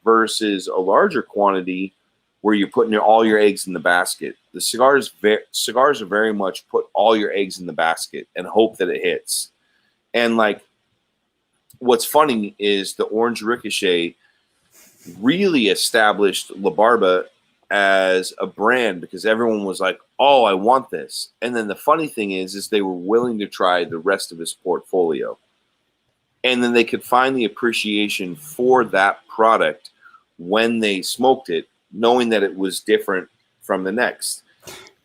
versus a larger quantity where you're putting all your eggs in the basket. The cigars are very much put all your eggs in the basket and hope that it hits. And like, what's funny is the Orange Ricochet really established La Barba as a brand because everyone was like, oh, I want this. And then the funny thing is they were willing to try the rest of his portfolio. And then they could find the appreciation for that product when they smoked it, knowing that it was different from the next.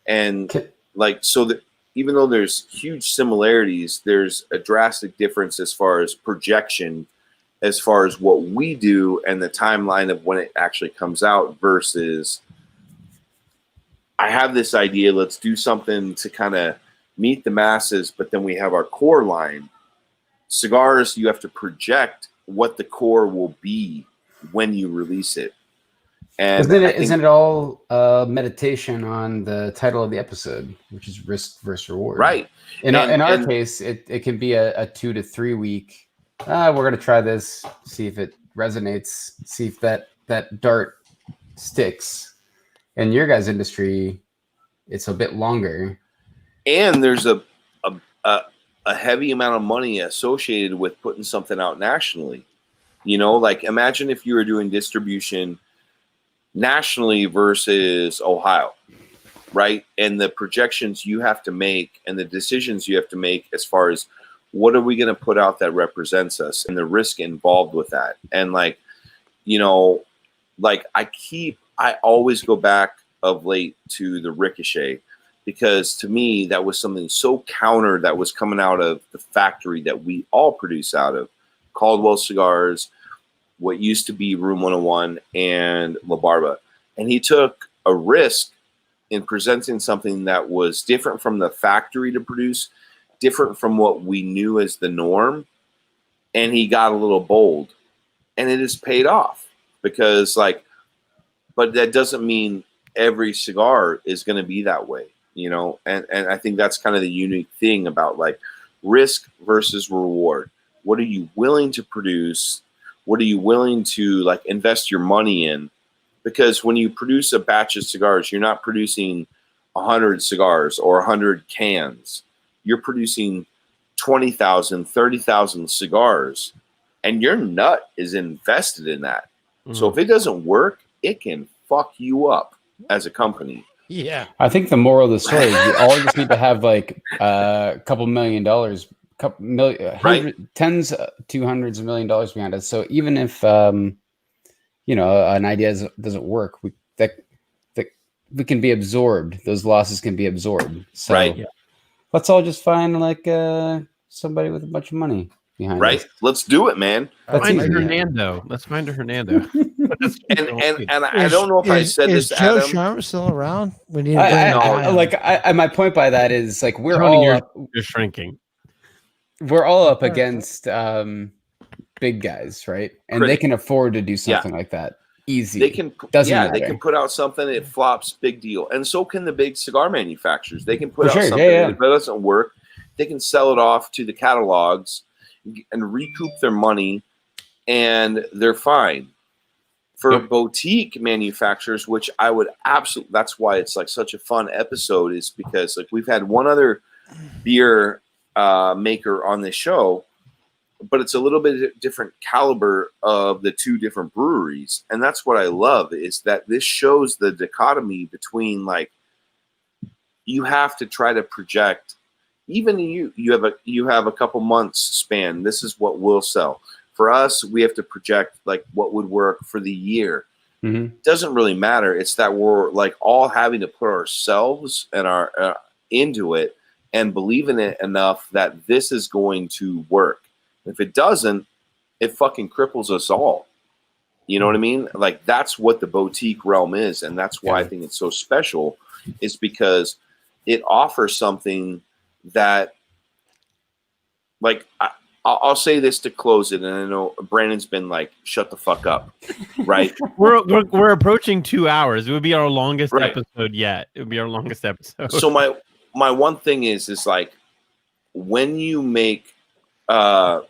And like, so that even though there's huge similarities, there's a drastic difference as far as projection, as far as what we do and the timeline of when it actually comes out versus I have this idea, let's do something to kind of meet the masses, but then we have our core line. Cigars, you have to project what the core will be when you release it. And isn't it all meditation on the title of the episode, which is risk versus reward? Right. In our case, it can be a 2 to 3 week. We're going to try this, see if it resonates, see if that dart sticks. In your guys' industry, it's a bit longer. And there's a heavy amount of money associated with putting something out nationally. You know, like imagine if you were doing distribution nationally versus Ohio, right? And the projections you have to make and the decisions you have to make as far as what are we going to put out that represents us and the risk involved with that. And like, you know, like I always go back of late to the Ricochet because to me, that was something so counter that was coming out of the factory that we all produce out of. Caldwell Cigars, what used to be Room 101 and La Barba. And he took a risk in presenting something that was different from the factory to produce, different from what we knew as the norm. And he got a little bold and it has paid off because like, but that doesn't mean every cigar is going to be that way, you know? And I think that's kind of the unique thing about like risk versus reward. What are you willing to produce? What are you willing to like invest your money in? Because when you produce a batch of cigars, you're not producing 100 cigars or 100 cans. You're producing 20,000, 30,000 cigars, and your nut is invested in that. So if it doesn't work, it can fuck you up as a company. Yeah. I think the moral of the story is you all just need to have like a couple $1 million, couple million, Right. tens to hundreds of $1 million behind us. So even if you know an idea doesn't work, we can be absorbed. Those losses can be absorbed. So Right. let's all just find like somebody with a bunch of money behind Right. us. Let's do it, man. That's Find easy. Hernando. Let's find a Hernando. And I don't know if I said is this, Joe Adam. Sharp still around? We need to bring him I my point by that is like we're Tony, all you're up, shrinking. we're all up against big guys, right? And they can afford to do something like that. Easy. They can, Doesn't they matter. can put out something, it flops, big deal. And so can the big cigar manufacturers. They can put For out sure, something, yeah. and if it doesn't work, they can sell it off to the catalogs and recoup their money, and they're fine. For boutique manufacturers, which I would absolutely, that's why it's like such a fun episode, is because like we've had one other beer maker on this show, but it's a little bit different caliber of the two different breweries. And that's what I love, is that this shows the dichotomy between like, you have to try to project. Even you have a couple months span. This is what will sell. For us, we have to project like what would work for the year. It doesn't really matter. It's that we're like all having to put ourselves and our into it and believe in it enough that this is going to work. If it doesn't, it fucking cripples us all. You know what I mean? Like that's what the boutique realm is, and that's why I think it's so special. Is because it offers something that, like, I'll say this to close it, and I know Brandon's been like, "Shut the fuck up," right? we're approaching 2 hours. It would be our longest Right. episode yet. It would be our longest episode. So my one thing is like when you make a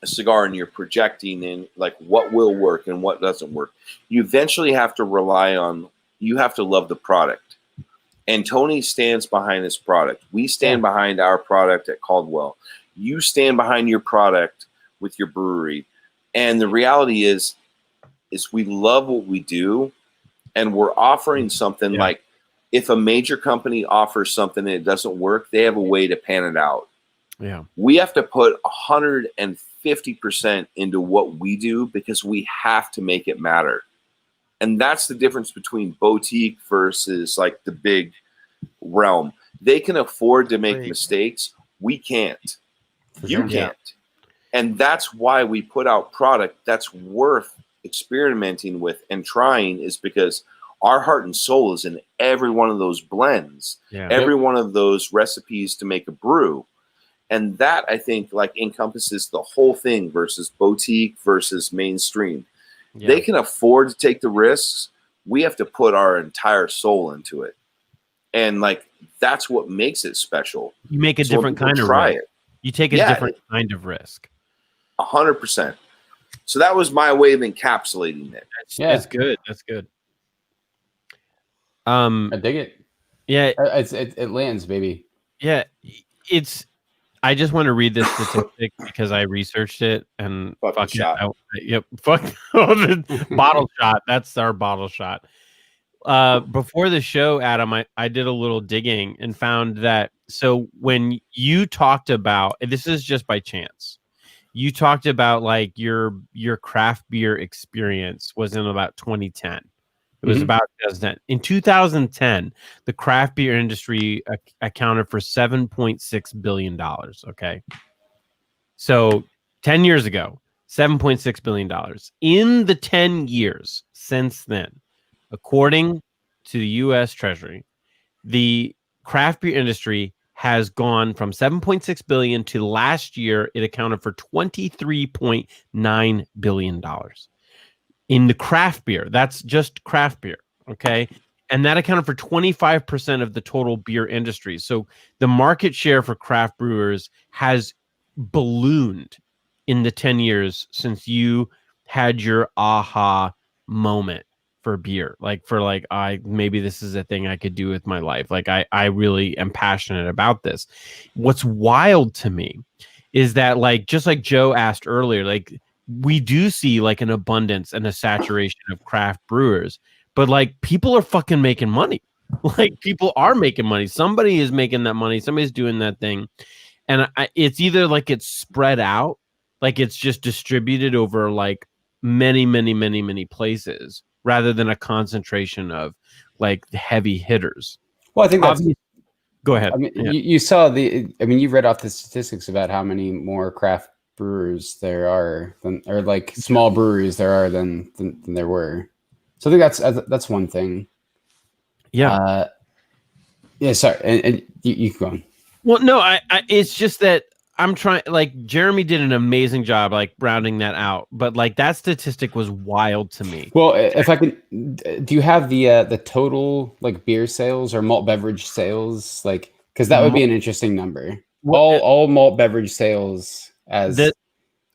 cigar and you're projecting in like what will work and what doesn't work, you eventually have to rely on. You have to love the product. And Tony stands behind his product. We stand behind our product at Caldwell. You stand behind your product with your brewery. And the reality is we love what we do. And we're offering something like if a major company offers something and it doesn't work, they have a way to pan it out. Yeah. We have to put 150% into what we do because we have to make it matter. And that's the difference between boutique versus like the big realm. They can afford to make mistakes. We can't. You can't. And that's why we put out product that's worth experimenting with and trying, is because our heart and soul is in every one of those blends, every one of those recipes to make a brew. And that, I think, like encompasses the whole thing versus boutique versus mainstream. They can afford to take the risks. We have to put our entire soul into it. And like, that's what makes it special. You make a different kind of risk. You take a different kind of risk. 100%. So that was my way of encapsulating it. That's good. That's good. I dig it. Yeah. It lands, baby. Yeah. I just want to read this statistic because I researched it and fuck shot. Fuck the bottle shot. That's our bottle shot. Before the show, Adam, I did a little digging and found that so when you talked about, this is just by chance, you talked about like your craft beer experience was in about 2010. It was about 2010. In 2010, the craft beer industry accounted for $7.6 billion. Okay. So 10 years ago, $7.6 billion. In the 10 years since then, according to the U.S. Treasury, the craft beer industry has gone from 7.6 billion to last year, it accounted for $23.9 billion. In the craft beer, that's just craft beer, okay? And that accounted for 25% of the total beer industry. So the market share for craft brewers has ballooned in the 10 years since you had your aha moment for beer. Like for like, maybe this is a thing I could do with my life. Like I really am passionate about this. What's wild to me is that like, just like Joe asked earlier, like, we do see like an abundance and a saturation of craft brewers, but like people are fucking making money. Like people are making money. Somebody is making that money. Somebody's doing that thing. And it's either like it's spread out, like it's just distributed over like many places rather than a concentration of like the heavy hitters. Well, I think that's, go ahead. I mean, you saw you read off the statistics about how many more craft brewers there are than, or like small breweries there are than there were. So I think that's one thing. Yeah. Sorry. And you can go on. Well, no, I it's just that I'm trying, like Jeremy did an amazing job, like rounding that out, but like that statistic was wild to me. Well, if I can, do you have the total like beer sales or malt beverage sales? Like, cause that would be an interesting number. All malt beverage sales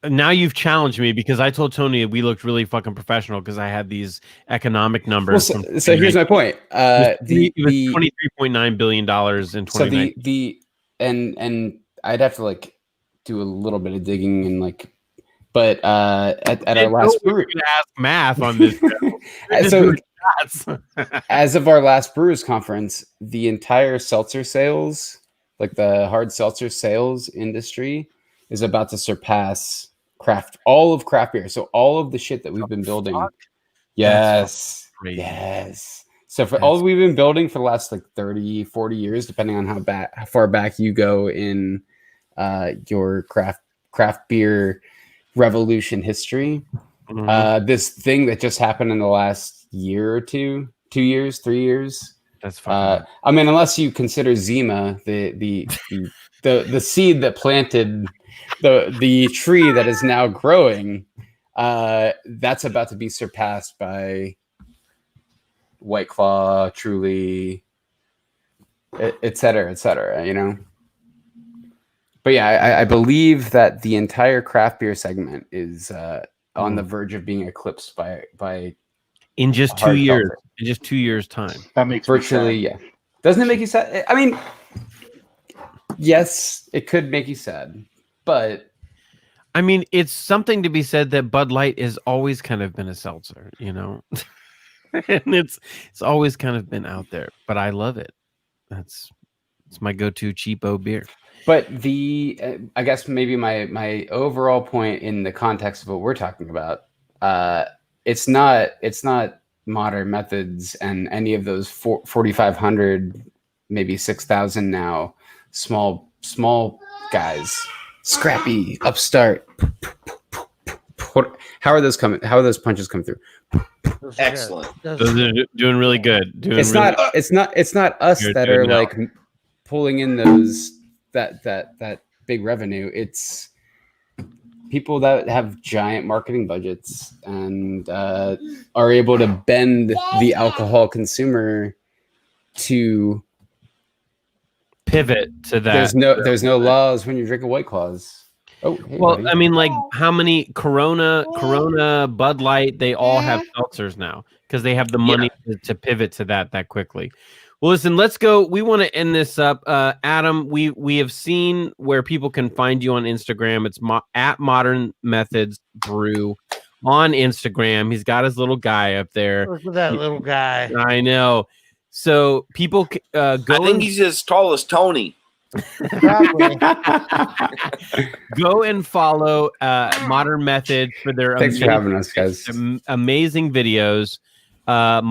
now you've challenged me because I told Tony we looked really fucking professional because I had these economic numbers. Well, so here's my point. It was $23.9 billion in 2019. And I'd have to like do a little bit of digging and like, but at our last brewery, ask math on this. so as of our last Brewers Conference, the entire seltzer sales, like the hard seltzer sales industry, is about to surpass all of craft beer. So all of the shit that we've been building. Yes. crazy. Yes. So for all we've been building for the last like 30, 40 years, depending on how far back you go in your craft beer revolution history, this thing that just happened in the last year or 2 years, 3 years. That's fine. I mean, unless you consider Zima the seed that planted the tree that is now growing, that's about to be surpassed by White Claw, Truly, et cetera, you know? But yeah, I believe that the entire craft beer segment is on the verge of being eclipsed by in just 2 hard years. seltzer. In just 2 years' time. That makes Virtually, me sad. yeah. Doesn't it make you sad? I mean, yes, it could make you sad, but I mean, it's something to be said that Bud Light has always kind of been a seltzer, you know, and it's always kind of been out there. But I love it. It's my go-to cheapo beer. But I guess maybe my overall point in the context of what we're talking about, it's not Modern Methods and any of those 4,500, maybe 6,000 now small guys, scrappy upstart. How are those punches coming through? Excellent. Those are doing really good. It's not us You're that doing are well. like pulling in those that big revenue. It's people that have giant marketing budgets and are able to bend the alcohol consumer to pivot to that. There's no laws when you're drinking White Claws. Oh, hey, Well, buddy. I mean, like how many Corona, Bud Light, they all have seltzers now because they have the money to pivot to that quickly. Well, listen, let's go. We want to end this up. Adam, we have seen where people can find you on Instagram. It's at Modern Methods Brew on Instagram. He's got his little guy up there. Look at that little guy. I know. So people go. I think he's as tall as Tony. Probably. Go and follow Modern Methods for their Thanks for having us, guys. amazing videos. At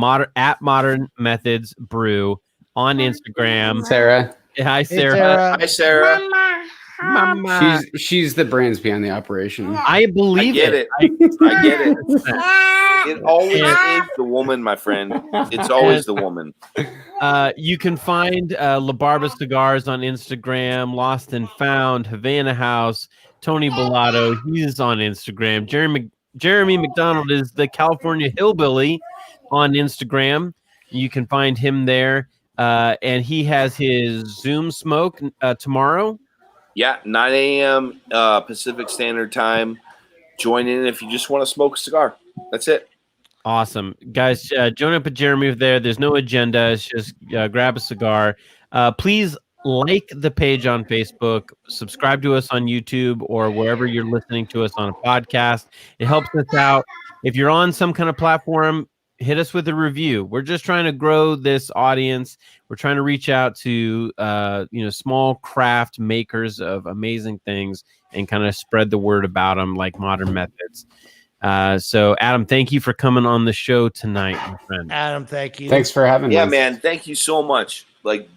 Modern Methods Brew on Instagram. Sarah. Hi, Sarah. Hi, Sarah. Mama. She's the brains behind the operation. I believe I get it. I get it. It always is the woman, my friend. It's always the woman. You can find La Barba Cigars on Instagram, Lost and Found, Havana House, Tony Bellato. He's on Instagram. Jeremy McDonald is the California Hillbilly on Instagram. You can find him there. And he has his Zoom smoke tomorrow. Yeah, 9 a.m. Pacific Standard Time. Join in if you just want to smoke a cigar. That's it. Awesome. Guys, join up with Jeremy there. There's no agenda. It's just grab a cigar. Please like the page on Facebook. Subscribe to us on YouTube or wherever you're listening to us on a podcast. It helps us out. If you're on some kind of platform, hit us with a review. We're just trying to grow this audience. We're trying to reach out to small craft makers of amazing things and kind of spread the word about them like Modern Methods. So Adam, thank you for coming on the show tonight, my friend. Adam, thank you. Thanks for having us. Yeah, man. Thank you so much. Like,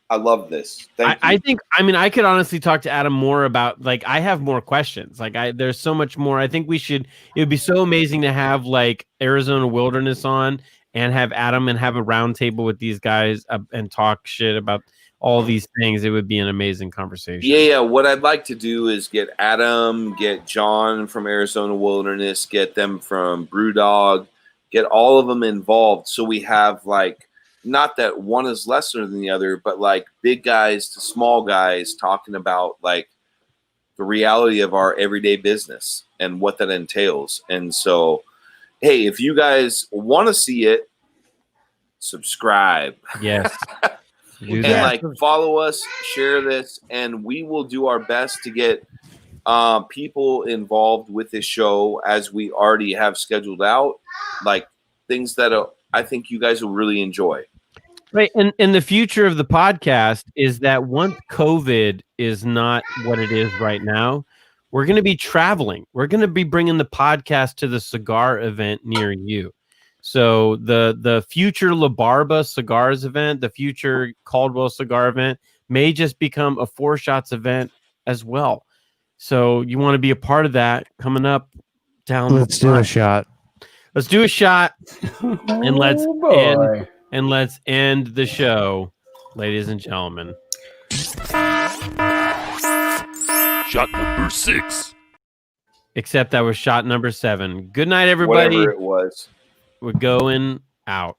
I love this. I think I could honestly talk to Adam more about, like, I have more questions. Like, there's so much more. I think it would be so amazing to have like Arizona Wilderness on and have Adam and have a round table with these guys and talk shit about all these things. It would be an amazing conversation. Yeah. What I'd like to do is get Adam, get John from Arizona Wilderness, get them from Brewdog, get all of them involved. So we have like, not that one is lesser than the other, but like big guys to small guys talking about like the reality of our everyday business and what that entails. And so, hey, if you guys want to see it, subscribe. Yes. Do And that. like follow us, share this, and we will do our best to get people involved with this show as we already have scheduled out, like things that I think you guys will really enjoy. Right. And the future of the podcast is that once COVID is not what it is right now, we're going to be traveling. We're going to be bringing the podcast to the cigar event near you. So the future La Barba Cigars event, the future Caldwell Cigar event may just become a 4 Shots event as well. So you want to be a part of that coming up down Let's the do a line. shot. Let's do a shot and let's Oh, boy. and let's end the show, ladies and gentlemen. Shot number 6. Except that was shot number 7. Good night, everybody. Whatever it was. We're going out.